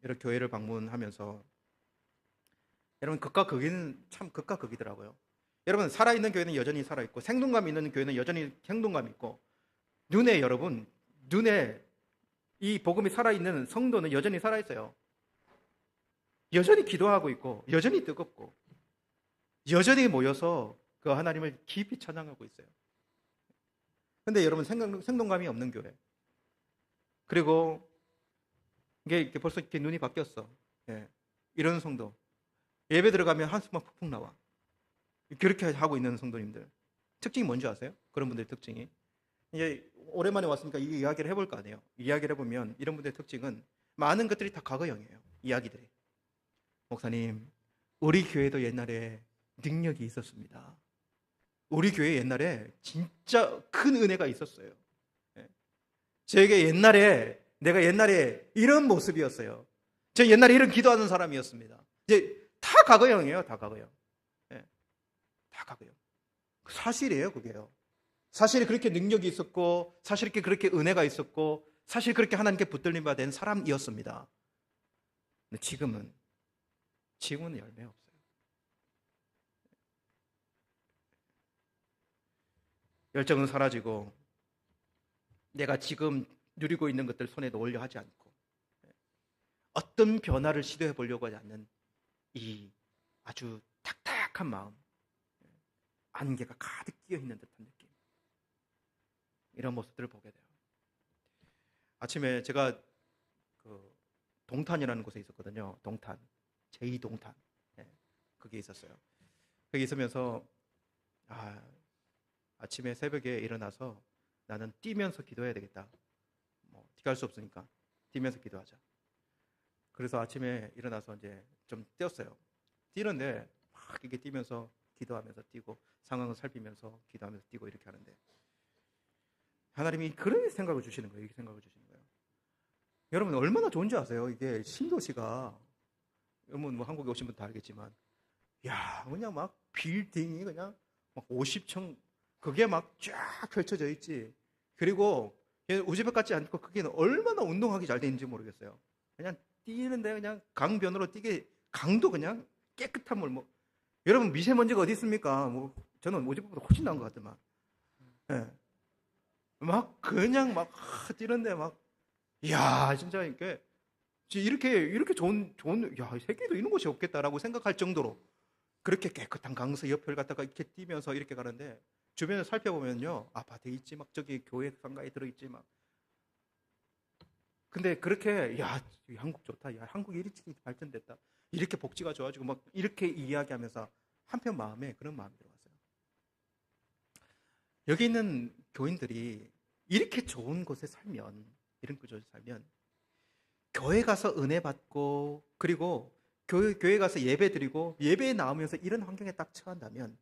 이렇게 교회를 방문하면서 여러분, 극과 극이는 참 극과 극이더라고요. 여러분, 살아있는 교회는 여전히 살아있고 생동감 있는 교회는 여전히 생동감 있고 눈에 이 복음이 살아있는 성도는 여전히 살아있어요. 여전히 기도하고 있고 여전히 뜨겁고 여전히 모여서 그 하나님을 깊이 찬양하고 있어요. 근데 여러분, 생동감이 없는 교회, 그리고 이게 벌써 이렇게 눈이 바뀌었어. 이런 성도, 예배 들어가면 한숨만 푹푹 나와. 그렇게 하고 있는 성도님들 특징이 뭔지 아세요? 그런 분들의 특징이, 이제 오랜만에 왔으니까 이 이야기를 해볼 거 아니에요. 이야기를 해보면 이런 분들의 특징은 많은 것들이 다 과거형이에요. 이야기들이. 목사님, 우리 교회도 옛날에 능력이 있었습니다. 우리 교회 옛날에 진짜 큰 은혜가 있었어요. 저에게 내가 옛날에 이런 모습이었어요. 저 옛날에 이런 기도하는 사람이었습니다. 이제 다 과거형이에요. 다 과거형. 다 과거형. 사실이에요, 그게요. 사실 그렇게 능력이 있었고, 사실 그렇게 은혜가 있었고, 사실 그렇게 하나님께 붙들림 받은 사람이었습니다. 근데 지금은 열매 없어요. 열정은 사라지고 내가 지금 누리고 있는 것들 손에 놓으려 하지 않고 어떤 변화를 시도해 보려고 하지 않는 이 아주 탁탁한 마음, 안개가 가득 끼어 있는 듯한 느낌, 이런 모습들을 보게 돼요. 아침에 제가 그 동탄이라는 곳에 있었거든요. 동탄, 제2동탄. 그게 있었어요. 거기 있으면서 아침에 새벽에 일어나서 나는 뛰면서 기도해야 되겠다. 어떻게 할 수 없으니까 뛰면서 기도하자. 그래서 아침에 일어나서 이제 좀 뛰었어요. 뛰는데 막 이렇게 뛰면서 기도하면서 뛰고 상황을 살피면서 기도하면서 뛰고 이렇게 하는데 하나님이 그런 생각을 주시는 거예요. 이렇게 생각을 주시는 거예요. 여러분, 얼마나 좋은지 아세요? 이게 신도시가, 여러분 뭐 한국에 오신 분 다 알겠지만, 그냥 막 빌딩이 그냥 막 50층 그게 막 쫙 펼쳐져 있지. 그리고 우즈벡 같지 않고 그게 얼마나 운동하기 잘 돼 있는지 모르겠어요. 그냥 뛰는데 그냥 강변으로 뛰게 강도 그냥 깨끗한 물 뭐. 여러분 미세먼지가 어디 있습니까? 뭐 저는 어제보다 훨씬 나은 것 같더만. 예. 막 그냥 막 뛰는데 막 이야 진짜 이렇게 좋은 야 세계에도 이런 곳이 없겠다라고 생각할 정도로 그렇게 깨끗한 강서 옆을 갖다가 이렇게 뛰면서 이렇게 가는데 주변을 살펴보면요 아파트 있지 막 저기 교회 상가에 들어있지 막 근데 그렇게 야 한국 좋다 야 한국이 이렇게 발전됐다 이렇게 복지가 좋아지고 막 이렇게 이야기하면서 한편 마음에 그런 마음이 들어왔어요. 여기 있는 교인들이 이렇게 좋은 곳에 살면 이런 구조에 살면 교회 가서 은혜 받고 그리고 교회 가서 예배 드리고 예배에 나오면서 이런 환경에 딱 처한다면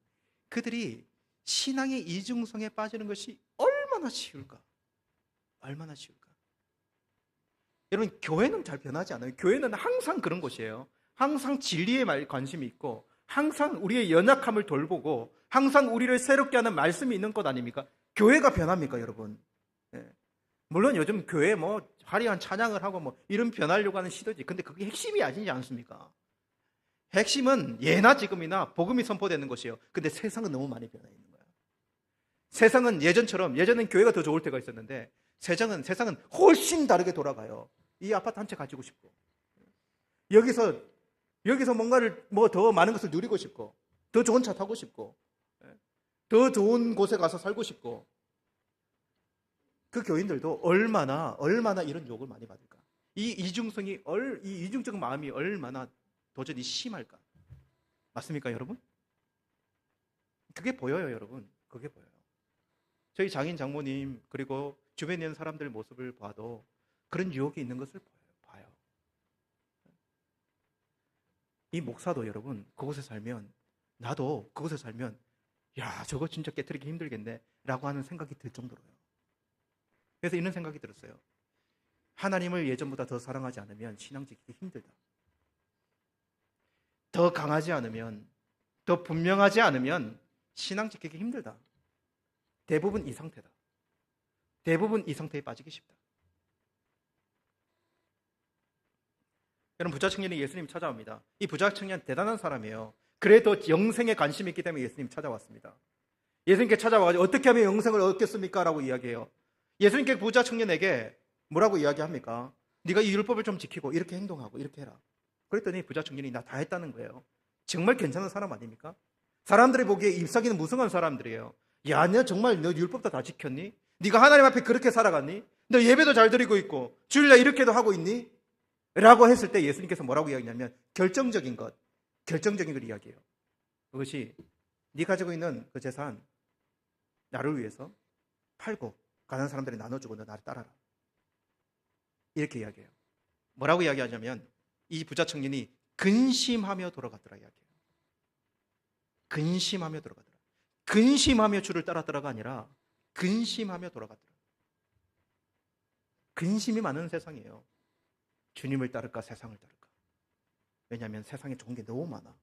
그들이 신앙의 이중성에 빠지는 것이 얼마나 쉬울까? 얼마나 쉬울까? 여러분 교회는 잘 변하지 않아요. 교회는 항상 그런 곳이에요. 항상 진리에 관심이 있고 항상 우리의 연약함을 돌보고 항상 우리를 새롭게 하는 말씀이 있는 것 아닙니까? 교회가 변합니까 여러분? 예. 물론 요즘 교회 뭐 화려한 찬양을 하고 뭐 이런 변하려고 하는 시도지. 근데 그게 핵심이 아니지 않습니까? 핵심은 예나 지금이나 복음이 선포되는 것이에요. 근데 세상은 너무 많이 변해 있는 거예요. 세상은 예전엔 교회가 더 좋을 때가 있었는데 세상은 훨씬 다르게 돌아가요. 이 아파트 한 채 가지고 싶고 여기서 뭔가를 뭐 더 많은 것을 누리고 싶고 더 좋은 차 타고 싶고 더 좋은 곳에 가서 살고 싶고 그 교인들도 얼마나 이런 욕을 많이 받을까? 이 이중적인 마음이 얼마나 도전이 심할까? 맞습니까, 여러분? 그게 보여요, 여러분. 그게 보여요. 저희 장인 장모님 그리고 주변에 있는 사람들 모습을 봐도 그런 유혹이 있는 것을 봐요. 이 목사도 여러분 그곳에 살면 나도 그곳에 살면 야 저거 진짜 깨트리기 힘들겠네 라고 하는 생각이 들 정도로요. 그래서 이런 생각이 들었어요. 하나님을 예전보다 더 사랑하지 않으면 신앙 지키기 힘들다. 더 강하지 않으면 더 분명하지 않으면 신앙 지키기 힘들다. 대부분 이 상태다. 대부분 이 상태에 빠지기 쉽다. 여러분 부자 청년이 예수님 찾아옵니다. 이 부자 청년 대단한 사람이에요. 그래도 영생에 관심이 있기 때문에 예수님 찾아왔습니다. 예수님께 찾아와가지고 어떻게 하면 영생을 얻겠습니까? 라고 이야기해요. 예수님께 부자 청년에게 뭐라고 이야기합니까? 네가 이 율법을 좀 지키고 이렇게 행동하고 이렇게 해라. 그랬더니 부자 청년이 나 다 했다는 거예요. 정말 괜찮은 사람 아닙니까? 사람들이 보기에 잎사귀는 무성한 사람들이에요. 야, 너 정말 너 율법도 다 지켰니? 네가 하나님 앞에 그렇게 살아갔니? 너 예배도 잘 드리고 있고 주일날 이렇게도 하고 있니? 라고 했을 때 예수님께서 뭐라고 이야기하냐면 결정적인 걸 이야기해요. 그것이 네 가지고 있는 그 재산 나를 위해서 팔고 가난한 사람들이 나눠주고 너 나를 따라라. 이렇게 이야기해요. 뭐라고 이야기하냐면 이 부자 청년이 근심하며 돌아갔더라 이야기해요. 근심하며 돌아가더라. 근심하며 주를 따랐더라가 아니라 근심하며 돌아가더라. 근심이 많은 세상이에요. 주님을 따를까 세상을 따를까. 왜냐하면 세상에 좋은 게 너무 많아.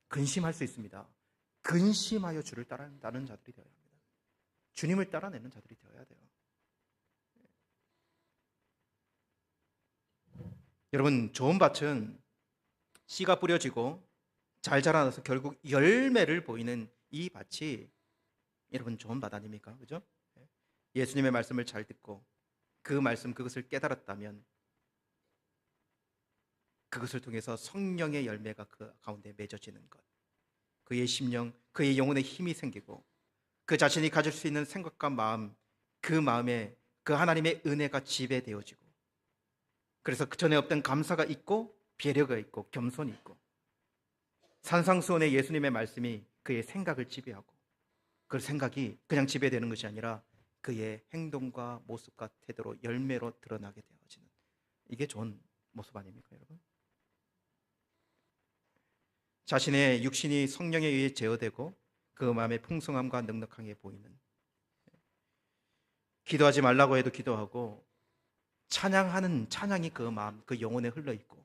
근심할 수 있습니다. 근심하여 주를 따르는 자들이 되어야 합니다. 주님을 따라내는 자들이 되어야 돼요. 여러분 좋은 밭은 씨가 뿌려지고 잘 자라나서 결국 열매를 보이는 이 밭이 여러분 좋은 밭 아닙니까? 그죠? 예수님의 말씀을 잘 듣고 그 말씀 그것을 깨달았다면 그것을 통해서 성령의 열매가 그 가운데 맺어지는 것, 그의 심령, 그의 영혼에 힘이 생기고 그 자신이 가질 수 있는 생각과 마음, 그 마음에 그 하나님의 은혜가 지배되어지고 그래서 그 전에 없던 감사가 있고 배려가 있고 겸손이 있고 산상수훈의 예수님의 말씀이 그의 생각을 지배하고 그 생각이 그냥 지배되는 것이 아니라 그의 행동과 모습과 태도로 열매로 드러나게 되어지는 이게 좋은 모습 아닙니까 여러분? 자신의 육신이 성령에 의해 제어되고 그 마음의 풍성함과 넉넉함에 보이는 기도하지 말라고 해도 기도하고 찬양하는 찬양이 그 마음, 그 영혼에 흘러있고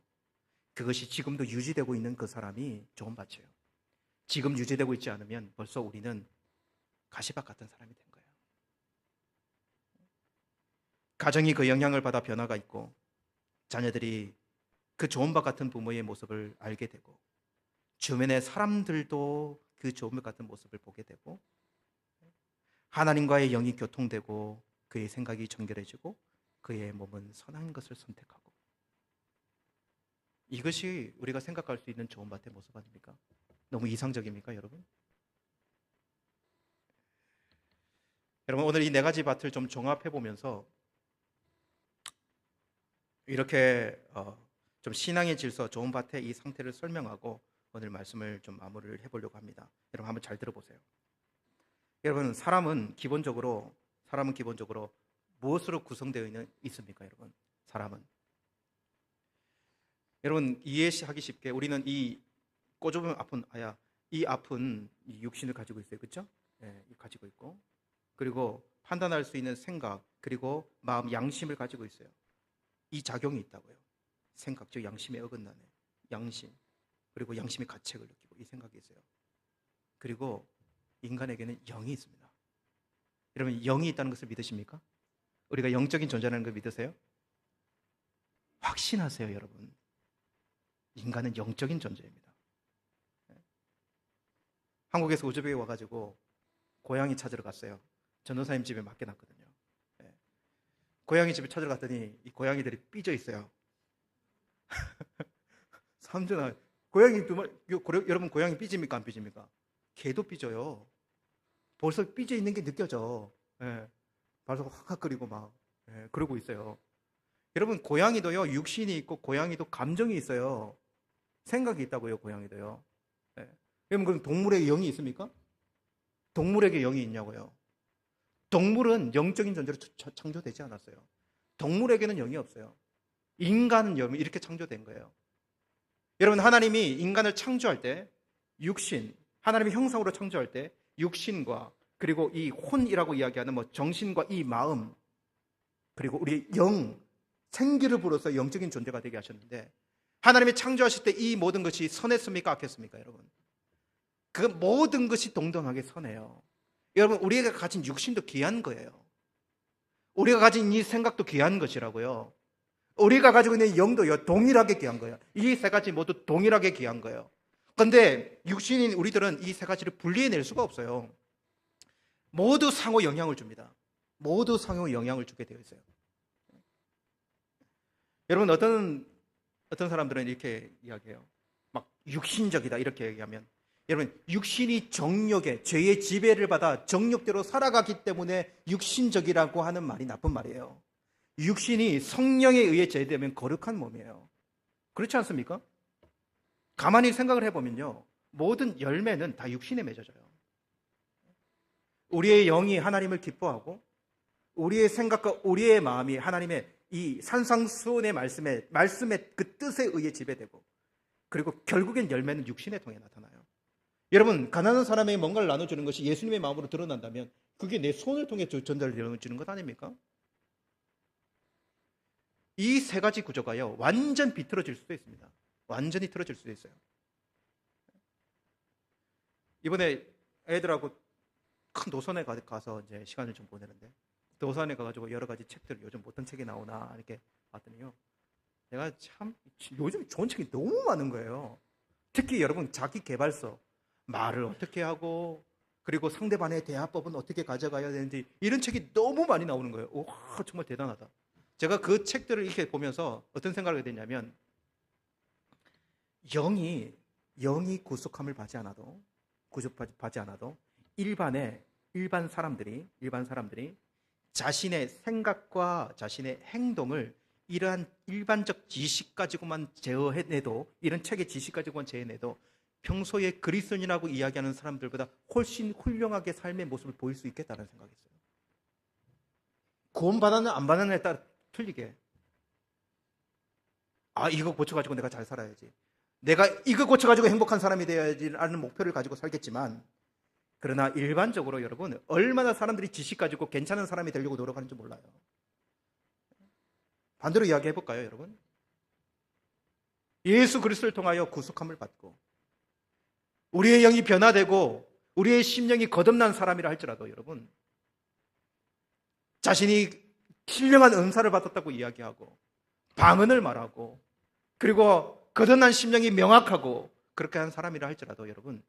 그것이 지금도 유지되고 있는 그 사람이 좋은 밭이에요. 지금 유지되고 있지 않으면 벌써 우리는 가시밭 같은 사람이 된 거예요. 가정이 그 영향을 받아 변화가 있고 자녀들이 그 좋은 것 같은 부모의 모습을 알게 되고 주변의 사람들도 그 좋은 것 같은 모습을 보게 되고 하나님과의 영이 교통되고 그의 생각이 정결해지고 그의 몸은 선한 것을 선택하고 이것이 우리가 생각할 수 있는 좋은 밭의 모습 아닙니까? 너무 이상적입니까, 여러분? 여러분 오늘 이 네 가지 밭을 좀 종합해 보면서 이렇게 좀 신앙의 질서, 좋은 밭의 이 상태를 설명하고 오늘 말씀을 좀 마무리를 해보려고 합니다. 여러분 한번 잘 들어보세요. 여러분 사람은 기본적으로 무엇으로 구성되어 있습니까, 여러분? 사람은 여러분 이해하기 쉽게 우리는 이 꼬집으면 아픈 이 육신을 가지고 있어요, 그렇죠? 네, 가지고 있고 그리고 판단할 수 있는 생각 그리고 마음, 양심을 가지고 있어요. 이 작용이 있다고요. 생각, 즉 양심에 어긋나네. 양심 그리고 양심의 가책을 느끼고 이 생각이 있어요. 그리고 인간에게는 영이 있습니다. 여러분 영이 있다는 것을 믿으십니까? 우리가 영적인 존재라는 걸 믿으세요? 확신하세요, 여러분. 인간은 영적인 존재입니다. 한국에서 우즈벡에 와가지고 고양이 찾으러 갔어요. 전도사님 집에 맡겨놨거든요. 고양이 집에 찾으러 갔더니 이 고양이들이 삐져 있어요. 삼촌아, 고양이 두 마리, 여러분 고양이 삐집니까 안 삐집니까? 개도 삐져요. 벌써 삐져 있는 게 느껴져. 벌써 확확거리고 막 그러고 있어요. 여러분 고양이도요 육신이 있고 고양이도 감정이 있어요. 생각이 있다고요, 고양이도요. 여러분 그럼 동물에게 영이 있습니까? 동물에게 영이 있냐고요? 동물은 영적인 존재로 창조되지 않았어요. 동물에게는 영이 없어요. 인간은 영이 이렇게 창조된 거예요. 여러분 하나님이 인간을 창조할 때 육신, 하나님의 형상으로 창조할 때 육신과 그리고 이 혼이라고 이야기하는 정신과 이 마음 그리고 우리 영, 생기를 불어서 영적인 존재가 되게 하셨는데 하나님이 창조하실 때 이 모든 것이 선했습니까? 악했습니까? 여러분 그 모든 것이 동등하게 선해요. 여러분 우리가 가진 육신도 귀한 거예요. 우리가 가진 이 생각도 귀한 것이라고요. 우리가 가지고 있는 영도요 동일하게 귀한 거예요. 이 세 가지 모두 동일하게 귀한 거예요. 그런데 육신인 우리들은 이 세 가지를 분리해낼 수가 없어요. 모두 상호 영향을 줍니다. 모두 상호 영향을 주게 되어 있어요. 여러분 어떤 사람들은 이렇게 이야기해요. 막 육신적이다 이렇게 얘기하면 여러분 육신이 정욕에 죄의 지배를 받아 정욕대로 살아가기 때문에 육신적이라고 하는 말이 나쁜 말이에요. 육신이 성령에 의해 제되면 거룩한 몸이에요. 그렇지 않습니까? 가만히 생각을 해보면요 모든 열매는 다 육신에 맺어져요. 우리의 영이 하나님을 기뻐하고 우리의 생각과 우리의 마음이 하나님의 이 산상수훈의 말씀의 그 뜻에 의해 지배되고 그리고 결국엔 열매는 육신의 통해 나타나요. 여러분 가난한 사람에게 뭔가를 나눠주는 것이 예수님의 마음으로 드러난다면 그게 내 손을 통해 전달되어지는 것 아닙니까? 이 세 가지 구조가요 완전 비틀어질 수도 있습니다. 완전히 틀어질 수도 있어요. 이번에 애들하고 큰 도서관에 가서 이제 시간을 좀 보내는데 도서관에 가가지고 여러 가지 책들 요즘 어떤 책이 나오나 이렇게 봤더니요 내가 참 요즘 좋은 책이 너무 많은 거예요. 특히 여러분 자기 개발서 말을 어떻게 하고 그리고 상대방의 대화법은 어떻게 가져가야 되는지 이런 책이 너무 많이 나오는 거예요. 와 정말 대단하다. 제가 그 책들을 이렇게 보면서 어떤 생각을 하게 됐냐면 영이 구속함을 받지 않아도 구속받지 않아도 일반 사람들이 자신의 생각과 자신의 행동을 이러한 일반적 지식 가지고만 제어해내도 이런 책의 지식 가지고만 제어해내도 평소에 그리스도인이라고 이야기하는 사람들보다 훨씬 훌륭하게 삶의 모습을 보일 수 있겠다는 생각이 있어요. 구원받았는 안 받았느냐에 따라 틀리게 이거 고쳐가지고 내가 잘 살아야지 내가 이거 고쳐가지고 행복한 사람이 되어야지라는 목표를 가지고 살겠지만 그러나 일반적으로 여러분 얼마나 사람들이 지식 가지고 괜찮은 사람이 되려고 노력하는지 몰라요. 반대로 이야기해 볼까요, 여러분? 예수 그리스도를 통하여 구속함을 받고 우리의 영이 변화되고 우리의 심령이 거듭난 사람이라 할지라도 여러분 자신이 신령한 은사를 받았다고 이야기하고 방언을 말하고 그리고 거듭난 심령이 명확하고 그렇게 한 사람이라 할지라도 여러분,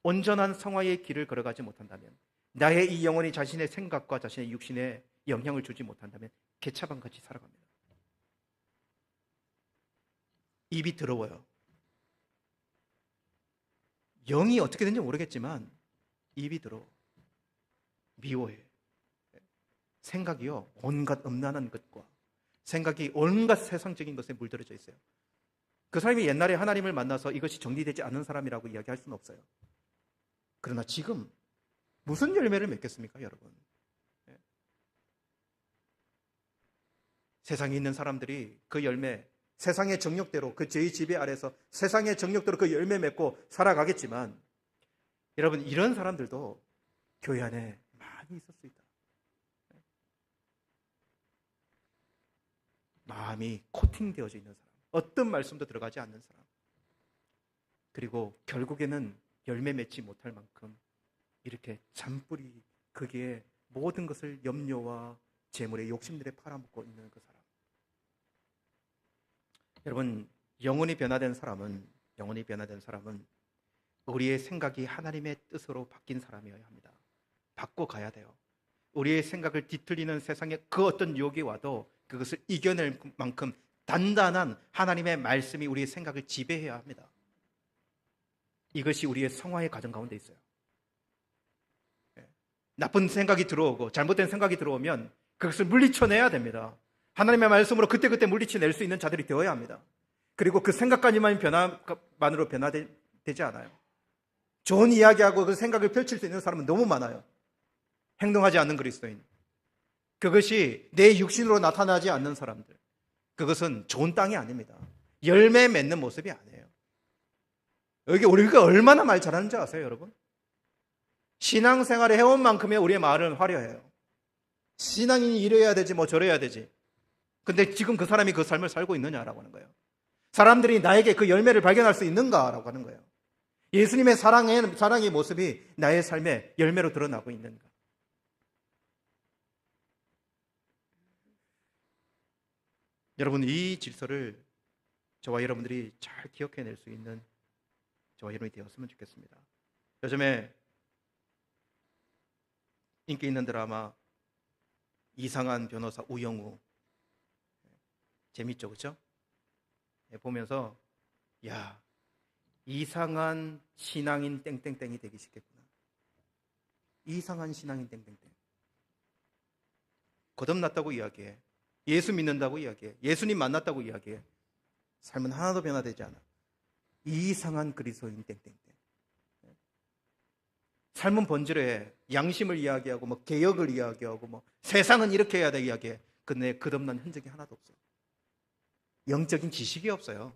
온전한 성화의 길을 걸어가지 못한다면, 나의 이 영혼이 자신의 생각과 자신의 육신에 영향을 주지 못한다면 개차반같이 살아갑니다. 입이 더러워요. 영이 어떻게 되는지 모르겠지만 입이 더러워. 미워해. 생각이요, 온갖 음란한 것과 생각이 온갖 세상적인 것에 물들어져 있어요. 그 사람이 옛날에 하나님을 만나서 이것이 정리되지 않는 사람이라고 이야기할 수는 없어요. 그러나 지금 무슨 열매를 맺겠습니까, 여러분? 세상에 있는 사람들이 그 열매, 세상의 정욕대로, 그 죄의 지배 아래서 세상의 정욕대로 그 열매 맺고 살아가겠지만, 여러분, 이런 사람들도 교회 안에 많이 있을 수 있다. 마음이 코팅되어져 있는 사람, 어떤 말씀도 들어가지 않는 사람, 그리고 결국에는 열매 맺지 못할 만큼 이렇게 잔뿌리, 거기에 모든 것을 염려와 재물의 욕심들에 팔아먹고 있는 그 사람. 여러분, 영혼이 변화된 사람은 우리의 생각이 하나님의 뜻으로 바뀐 사람이어야 합니다. 바꿔가야 돼요. 우리의 생각을 뒤틀리는 세상의 그 어떤 유혹이 와도 그것을 이겨낼 만큼 단단한 하나님의 말씀이 우리의 생각을 지배해야 합니다. 이것이 우리의 성화의 과정 가운데 있어요. 나쁜 생각이 들어오고 잘못된 생각이 들어오면 그것을 물리쳐내야 됩니다. 하나님의 말씀으로 그때그때 물리쳐낼 수 있는 자들이 되어야 합니다. 그리고 그 생각까지만 변화만으로 변화되지 않아요. 좋은 이야기하고 그 생각을 펼칠 수 있는 사람은 너무 많아요. 행동하지 않는 그리스도인. 그것이 내 육신으로 나타나지 않는 사람들. 그것은 좋은 땅이 아닙니다. 열매 맺는 모습이 아니에요. 여기 우리가 얼마나 말 잘하는지 아세요, 여러분? 신앙생활을 해온 만큼의 우리의 말은 화려해요. 신앙인이 이래야 되지, 뭐 저래야 되지. 근데 지금 그 사람이 그 삶을 살고 있느냐라고 하는 거예요. 사람들이 나에게 그 열매를 발견할 수 있는가라고 하는 거예요. 예수님의 사랑의 모습이 나의 삶에 열매로 드러나고 있는가. 여러분, 이 질서를 저와 여러분들이 잘 기억해낼 수 있는 저와 여러분이 되었으면 좋겠습니다. 요즘에 인기 있는 드라마 이상한 변호사 우영우, 재밌죠, 그렇죠? 보면서 야, 이상한 신앙인 땡땡땡이 되기 쉽겠구나. 이상한 신앙인 땡땡땡. 거듭났다고 이야기해. 예수 믿는다고 이야기해. 예수님 만났다고 이야기해. 삶은 하나도 변화되지 않아. 이상한 그리스도인 땡땡땡. 삶은 번지르해. 양심을 이야기하고 뭐 개혁을 이야기하고 뭐 세상은 이렇게 해야 돼 이야기해. 근데 거듭난 흔적이 하나도 없어. 영적인 지식이 없어요.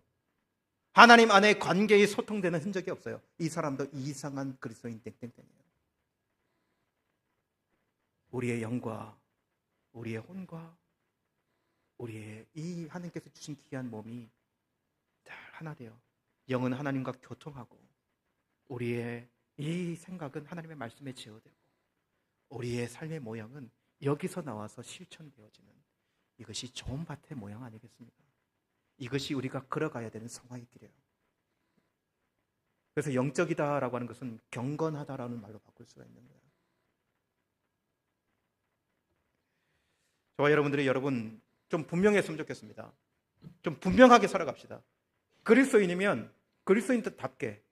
하나님 안에 관계에 소통되는 흔적이 없어요. 이 사람도 이상한 그리스도인 땡땡땡이에요. 우리의 영과 우리의 혼과 우리의 이 하나님께서 주신 귀한 몸이 잘 하나 되어 영은 하나님과 교통하고 우리의 이 생각은 하나님의 말씀에 제어되고 우리의 삶의 모양은 여기서 나와서 실천되어지는 이것이 좋은 밭의 모양 아니겠습니까? 이것이 우리가 걸어가야 되는 성화의 길이에요. 그래서 영적이다라고 하는 것은 경건하다라는 말로 바꿀 수가 있는 거예요. 저와 여러분들이 좀 분명했으면 좋겠습니다. 좀 분명하게 살아갑시다. 그리스도인이면 그리스도인답게,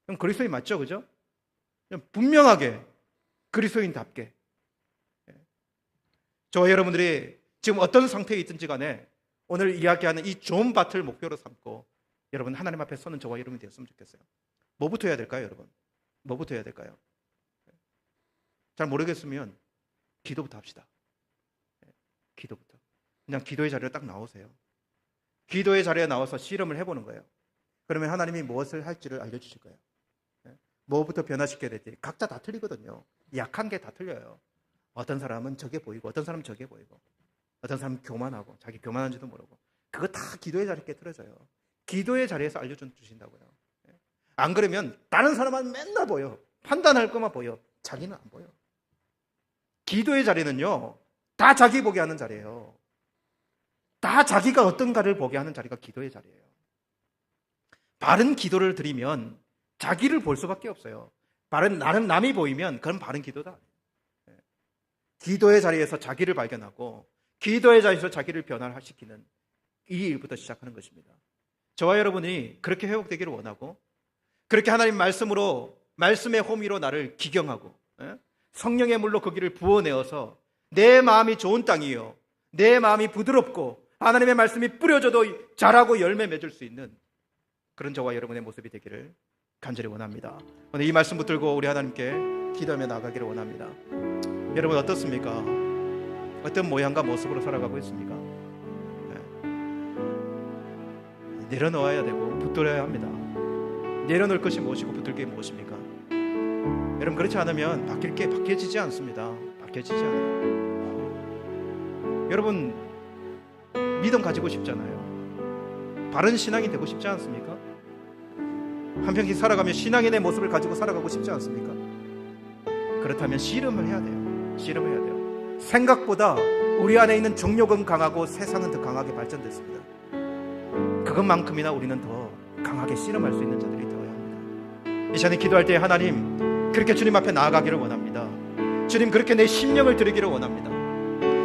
그럼 그리스도인 맞죠, 그죠? 분명하게 그리스도인답게. 저와 여러분들이 지금 어떤 상태에 있든지 간에 오늘 이야기하는 이 좋은 밭을 목표로 삼고 여러분 하나님 앞에 서는 저와 여러분이 되었으면 좋겠어요. 뭐부터 해야 될까요, 여러분? 뭐부터 해야 될까요? 잘 모르겠으면 기도부터 합시다. 기도부터. 그냥 기도의 자리에 딱 나오세요. 기도의 자리에 나와서 실험을 해보는 거예요. 그러면 하나님이 무엇을 할지를 알려주실 거예요. 뭐부터 변화시켜야 될지 각자 다 틀리거든요. 약한 게 다 틀려요. 어떤 사람은 저게 보이고 어떤 사람은 저게 보이고 어떤 사람은 교만하고 자기 교만한지도 모르고 그거 다 기도의 자리에 깨트려져요. 기도의 자리에서 알려주신다고요. 안 그러면 다른 사람은 맨날 보여. 판단할 것만 보여. 자기는 안 보여. 기도의 자리는요 다 자기 보게 하는 자리예요. 다 자기가 어떤가를 보게 하는 자리가 기도의 자리예요. 바른 기도를 드리면 자기를 볼 수밖에 없어요. 나는 남이 보이면 그건 바른 기도다. 기도의 자리에서 자기를 발견하고 기도의 자리에서 자기를 변화시키는 이 일부터 시작하는 것입니다. 저와 여러분이 그렇게 회복되기를 원하고, 그렇게 하나님 말씀으로, 말씀의 호미로 나를 기경하고, 성령의 물로 그 길을 부어내어서 내 마음이 좋은 땅이요, 내 마음이 부드럽고 하나님의 말씀이 뿌려져도 자라고 열매 맺을 수 있는 그런 저와 여러분의 모습이 되기를 간절히 원합니다. 오늘 이 말씀 붙들고 우리 하나님께 기도하며 나아가기를 원합니다. 여러분 어떻습니까? 어떤 모양과 모습으로 살아가고 있습니까? 내려놓아야 되고 붙들어야 합니다. 내려놓을 것이 무엇이고 붙들 게 무엇입니까? 여러분 그렇지 않으면 바뀌어지지 않습니다. 바뀌어지지 않아요. 여러분 믿음 가지고 싶잖아요. 바른 신앙이 되고 싶지 않습니까? 한 평생 살아가며 신앙인의 모습을 가지고 살아가고 싶지 않습니까? 그렇다면 씨름을 해야 돼요. 씨름을 해야 돼요. 생각보다 우리 안에 있는 정욕은 강하고 세상은 더 강하게 발전됐습니다. 그것만큼이나 우리는 더 강하게 씨름할 수 있는 자들이 되어야 합니다. 이 시간에 기도할 때 하나님 그렇게 주님 앞에 나아가기를 원합니다. 주님 그렇게 내 심령을 드리기를 원합니다.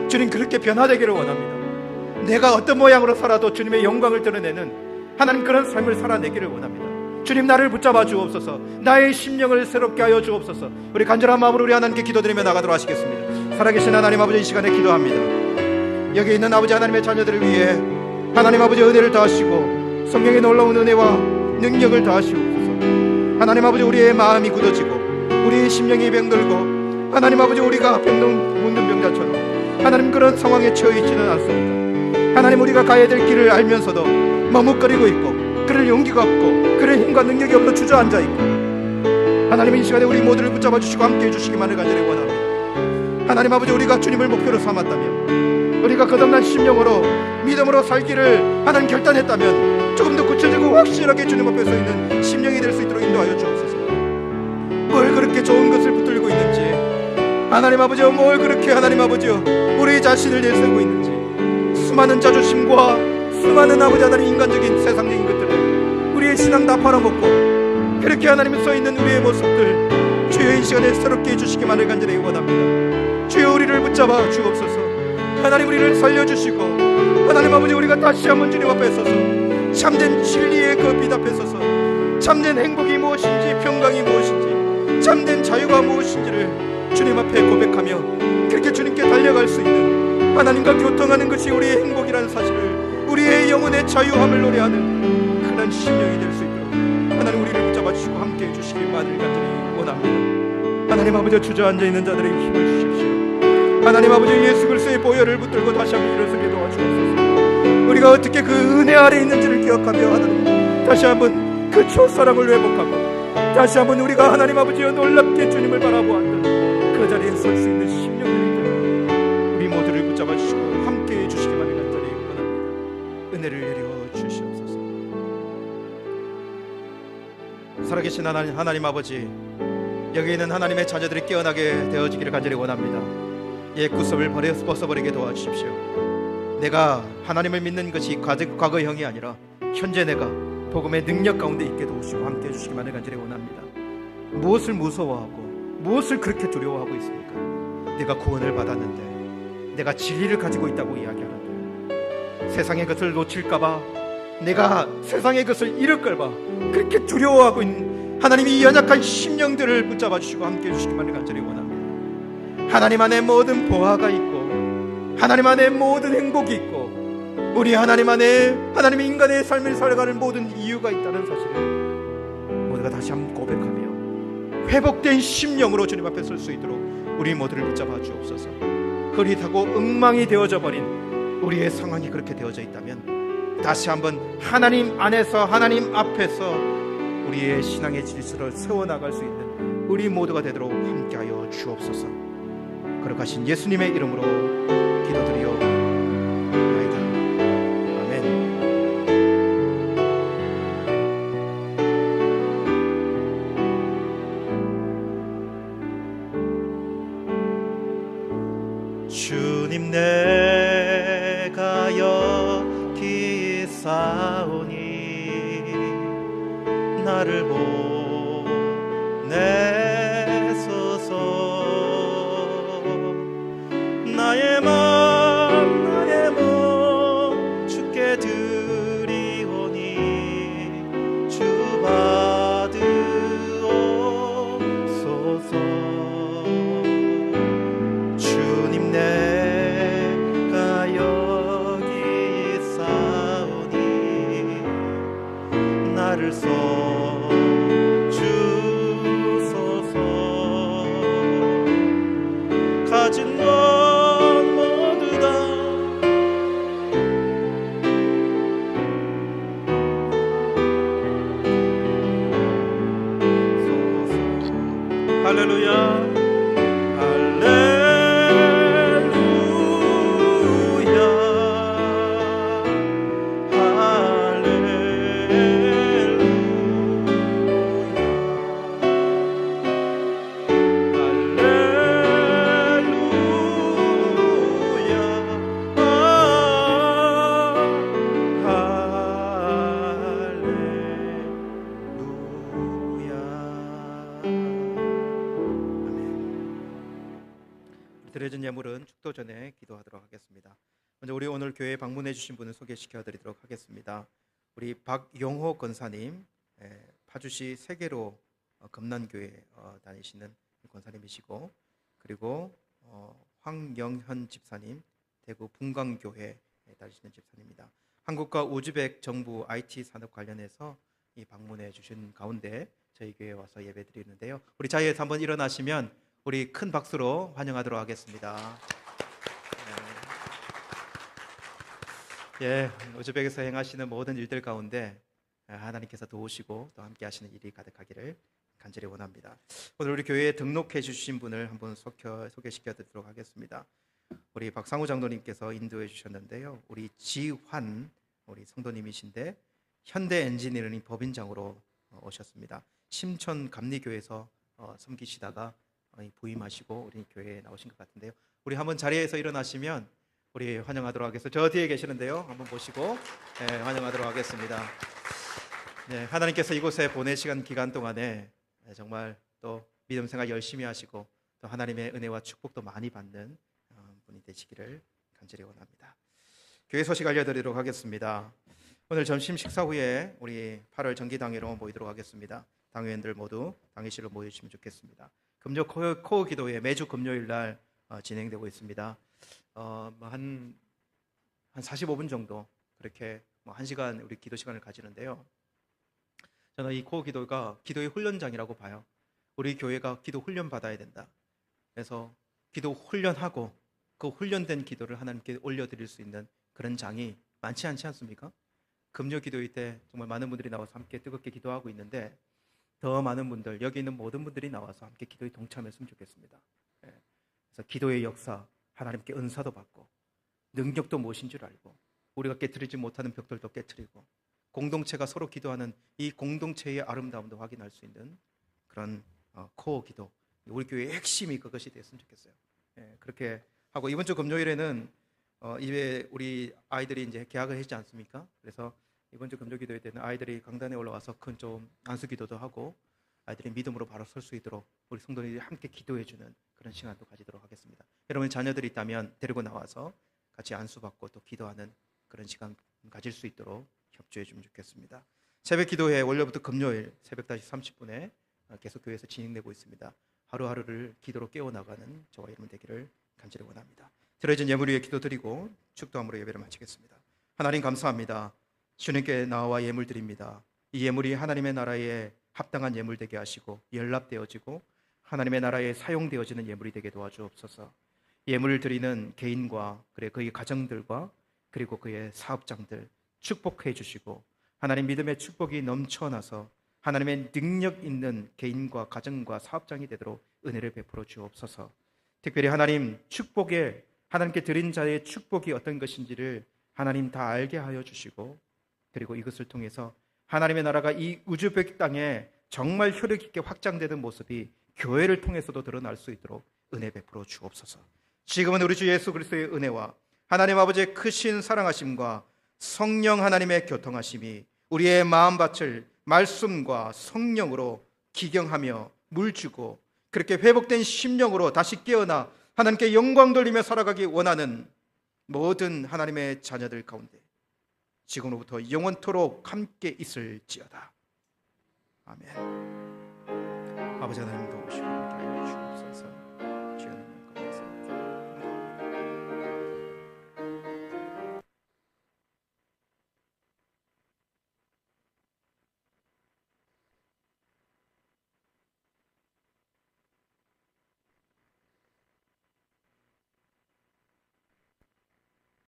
주님 그렇게 변화되기를 원합니다. 내가 어떤 모양으로 살아도 주님의 영광을 드러내는 하나님 그런 삶을 살아내기를 원합니다. 주님 나를 붙잡아 주옵소서. 나의 심령을 새롭게 하여 주옵소서. 우리 간절한 마음으로 우리 하나님께 기도드리며 나가도록 하시겠습니다. 살아계신 하나님 아버지 이 시간에 기도합니다. 여기 있는 아버지 하나님의 자녀들을 위해 하나님 아버지 은혜를 다하시고 성령의 놀라운 은혜와 능력을 다하시옵소서. 하나님 아버지 우리의 마음이 굳어지고 우리의 심령이 병들고 하나님 아버지 우리가 병든 묻는 병자처럼 하나님 그런 상황에 처해 있지는 않습니다. 하나님 우리가 가야 될 길을 알면서도 머뭇거리고 있고 그럴 용기가 없고 그럴 힘과 능력이 없어 주저앉아 있고 하나님 이 시간에 우리 모두를 붙잡아 주시고 함께 해주시기만을 간절히 원합니다. 하나님 아버지 우리가 주님을 목표로 삼았다면 우리가 거듭난 심령으로 믿음으로 살기를 하나님 결단했다면 조금 더 구체적이고 확실하게 주님 앞에 서 있는 심령이 될 수 있도록 인도하여 주옵소서. 뭘 그렇게 좋은 것을 붙들고 있는지 하나님 아버지여 뭘 그렇게 하나님 아버지여 우리 자신을 내세우고 있는지 수많은 자존심과 수많은 아버지 하나님 인간적인 세상적인 것들을 우리의 신앙 다 팔아먹고 그렇게 하나님이 서 있는 우리의 모습들 주여 이 시간에 새롭게 해주시기만을 간절히 원합니다. 주여 우리를 붙잡아 주옵소서. 하나님 우리를 살려주시고 하나님 아버지 우리가 다시 한번 주님 앞에 서서 참된 진리의 그 빛 앞에 서서 참된 행복이 무엇인지 평강이 무엇인지 참된 자유가 무엇인지를 주님 앞에 고백하며 그렇게 주님께 달려갈 수 있는 하나님과 교통하는 것이 우리의 행복이라는 사실을 우리의 영혼의 자유함을 노래하는 그런 심령이 될 수 있도록 하나님 우리를 붙잡아 주시고 함께 해주시기만을 간절히 원합니다. 하나님 아버지 주저앉아 있는 자들에게 힘을 주십시오. 하나님 아버지 예수 그리스도의 보혈을 붙들고 다시 한번 일어서게 도와주옵소서. 우리가 어떻게 그 은혜 아래 있는지를 기억하며 하나님 다시 한번 그 첫사랑을 회복하고 다시 한번 우리가 하나님 아버지여 놀랍게 주님을 바라보았던 그 자리에 설 수 있는 심령들이 되어 우리 모두를 붙잡아 주시고 함께 해주시기만을 간절히 원합니다. 은혜를 내려 주시옵소서. 살아계신 하나님 아버지 여기 있는 하나님의 자녀들이 깨어나게 되어지기를 간절히 원합니다. 옛 구습을 벗어버리게 도와주십시오. 내가 하나님을 믿는 것이 과거형이 아니라 현재 내가 복음의 능력 가운데 있게 도우시고 함께 해주시기만을 간절히 원합니다. 무엇을 무서워하고 무엇을 그렇게 두려워하고 있습니까? 내가 구원을 받았는데 내가 진리를 가지고 있다고 이야기하는데 세상의 것을 놓칠까봐 내가 세상의 것을 잃을까봐 그렇게 두려워하고 있는 하나님이 이 연약한 심령들을 붙잡아 주시고 함께 해주시기만을 간절히 원합니다. 하나님 안에 모든 보화가 있고 하나님 안에 모든 행복이 있고 우리 하나님 안에 하나님의 인간의 삶을 살아가는 모든 이유가 있다는 사실을 모두가 다시 한번 고백하며 회복된 심령으로 주님 앞에 설 수 있도록 우리 모두를 붙잡아 주옵소서. 흐릿하고 엉망이 되어져 버린 우리의 상황이 그렇게 되어져 있다면 다시 한번 하나님 안에서 하나님 앞에서 우리의 신앙의 질서를 세워나갈 수 있는 우리 모두가 되도록 함께하여 주옵소서. 거룩하신 예수님의 이름으로 기도드리옵나이다. 아멘. 주님 내가 나를 보내소서. 나의 몸 주께 드리오니 주 받으옵소서. 주님 내가 여기 있사오니 나를 써주소서. 가진 것 모두 다 할렐루야. 드려진 예물은 축도 전에 기도하도록 하겠습니다. 먼저 우리 오늘 교회에 방문해 주신 분을 소개시켜 드리도록 하겠습니다. 우리 박용호 권사님, 파주시 세계로 금난교회 다니시는 권사님이시고, 그리고 황영현 집사님, 대구 분광교회 다니시는 집사님입니다. 한국과 우즈벡 정부 IT 산업 관련해서 이 방문해 주신 가운데 저희 교회에 와서 예배 드리는데요. 우리 자리에서 한번 일어나시면 우리 큰 박수로 환영하도록 하겠습니다. 예, 우즈벡에서 행하시는 모든 일들 가운데 하나님께서 도우시고 또 함께 하시는 일이 가득하기를 간절히 원합니다. 오늘 우리 교회에 등록해 주신 분을 한번 소개시켜 드리도록 하겠습니다. 우리 박상우 장로님께서 인도해 주셨는데요. 우리 지환 우리 성도님이신데 현대 엔지니어링 법인장으로 오셨습니다. 심천 감리교에서 섬기시다가 부임하시고 우리 교회에 나오신 것 같은데요. 우리 한번 자리에서 일어나시면 우리 환영하도록 하겠습니다. 저 뒤에 계시는데요. 한번 보시고 환영하도록 하겠습니다. 네, 하나님께서 이곳에 보내시간 기간 동안에 정말 또 믿음 생활 열심히 하시고 또 하나님의 은혜와 축복도 많이 받는 분이 되시기를 간절히 원합니다. 교회 소식 알려드리도록 하겠습니다. 오늘 점심 식사 후에 우리 8월 정기당회로 모이도록 하겠습니다. 당회원들 모두 당회실로 모여주시면 좋겠습니다. 금요 코어 기도회 매주 금요일 날 진행되고 있습니다. 한 45분 정도 그렇게 1시간 우리 기도 시간을 가지는데요. 저는 이 코어 기도가 기도의 훈련장이라고 봐요. 우리 교회가 기도 훈련 받아야 된다. 그래서 기도 훈련하고 그 훈련된 기도를 하나님께 올려드릴 수 있는 그런 장이 많지 않지 않습니까? 금요 기도회 때 정말 많은 분들이 나와서 함께 뜨겁게 기도하고 있는데 더 많은 분들, 여기 있는 모든 분들이 나와서 함께 기도에 동참했으면 좋겠습니다. 그래서 기도의 역사, 하나님께 은사도 받고 능력도 무엇인 줄 알고 우리가 깨트리지 못하는 벽들도 깨트리고 공동체가 서로 기도하는 이 공동체의 아름다움도 확인할 수 있는 그런 코어 기도, 우리 교회의 핵심이 그것이 됐으면 좋겠어요. 그렇게 하고 이번 주 금요일에는 이제 우리 아이들이 이제 개학을 했지 않습니까? 그래서 이번 주 금요 기도회 때는 아이들이 강단에 올라와서 큰 좀 안수 기도도 하고 아이들이 믿음으로 바로 설 수 있도록 우리 성도들이 함께 기도해주는 그런 시간도 가지도록 하겠습니다. 여러분 자녀들이 있다면 데리고 나와서 같이 안수받고 또 기도하는 그런 시간 가질 수 있도록 협조해 주면 좋겠습니다. 새벽 기도회 월요일부터 금요일 새벽 5시 30분에 계속 교회에서 진행되고 있습니다. 하루하루를 기도로 깨워나가는 저와 여러분 되기를 간절히 원합니다. 드려진 예물 위에 기도드리고 축도함으로 예배를 마치겠습니다. 하나님 감사합니다. 주님께 나와 예물 드립니다. 이 예물이 하나님의 나라에 합당한 예물 되게 하시고 연락되어지고 하나님의 나라에 사용되어지는 예물이 되게 도와주옵소서. 예물을 드리는 개인과 그의 가정들과 그리고 그의 사업장들 축복해 주시고 하나님 믿음의 축복이 넘쳐나서 하나님의 능력 있는 개인과 가정과 사업장이 되도록 은혜를 베풀어 주옵소서. 특별히 하나님 축복에 하나님께 드린 자의 축복이 어떤 것인지를 하나님 다 알게 하여 주시고 그리고 이것을 통해서 하나님의 나라가 이 우즈벡 땅에 정말 효력 있게 확장되는 모습이 교회를 통해서도 드러날 수 있도록 은혜 베풀어 주옵소서. 지금은 우리 주 예수 그리스도의 은혜와 하나님 아버지의 크신 사랑하심과 성령 하나님의 교통하심이 우리의 마음밭을 말씀과 성령으로 기경하며 물주고 그렇게 회복된 심령으로 다시 깨어나 하나님께 영광 돌리며 살아가기 원하는 모든 하나님의 자녀들 가운데 지금으로부터 영원토록 함께 있을지어다. 아멘. 아버지 하나님 도우시고 함께 하여 주옵소서.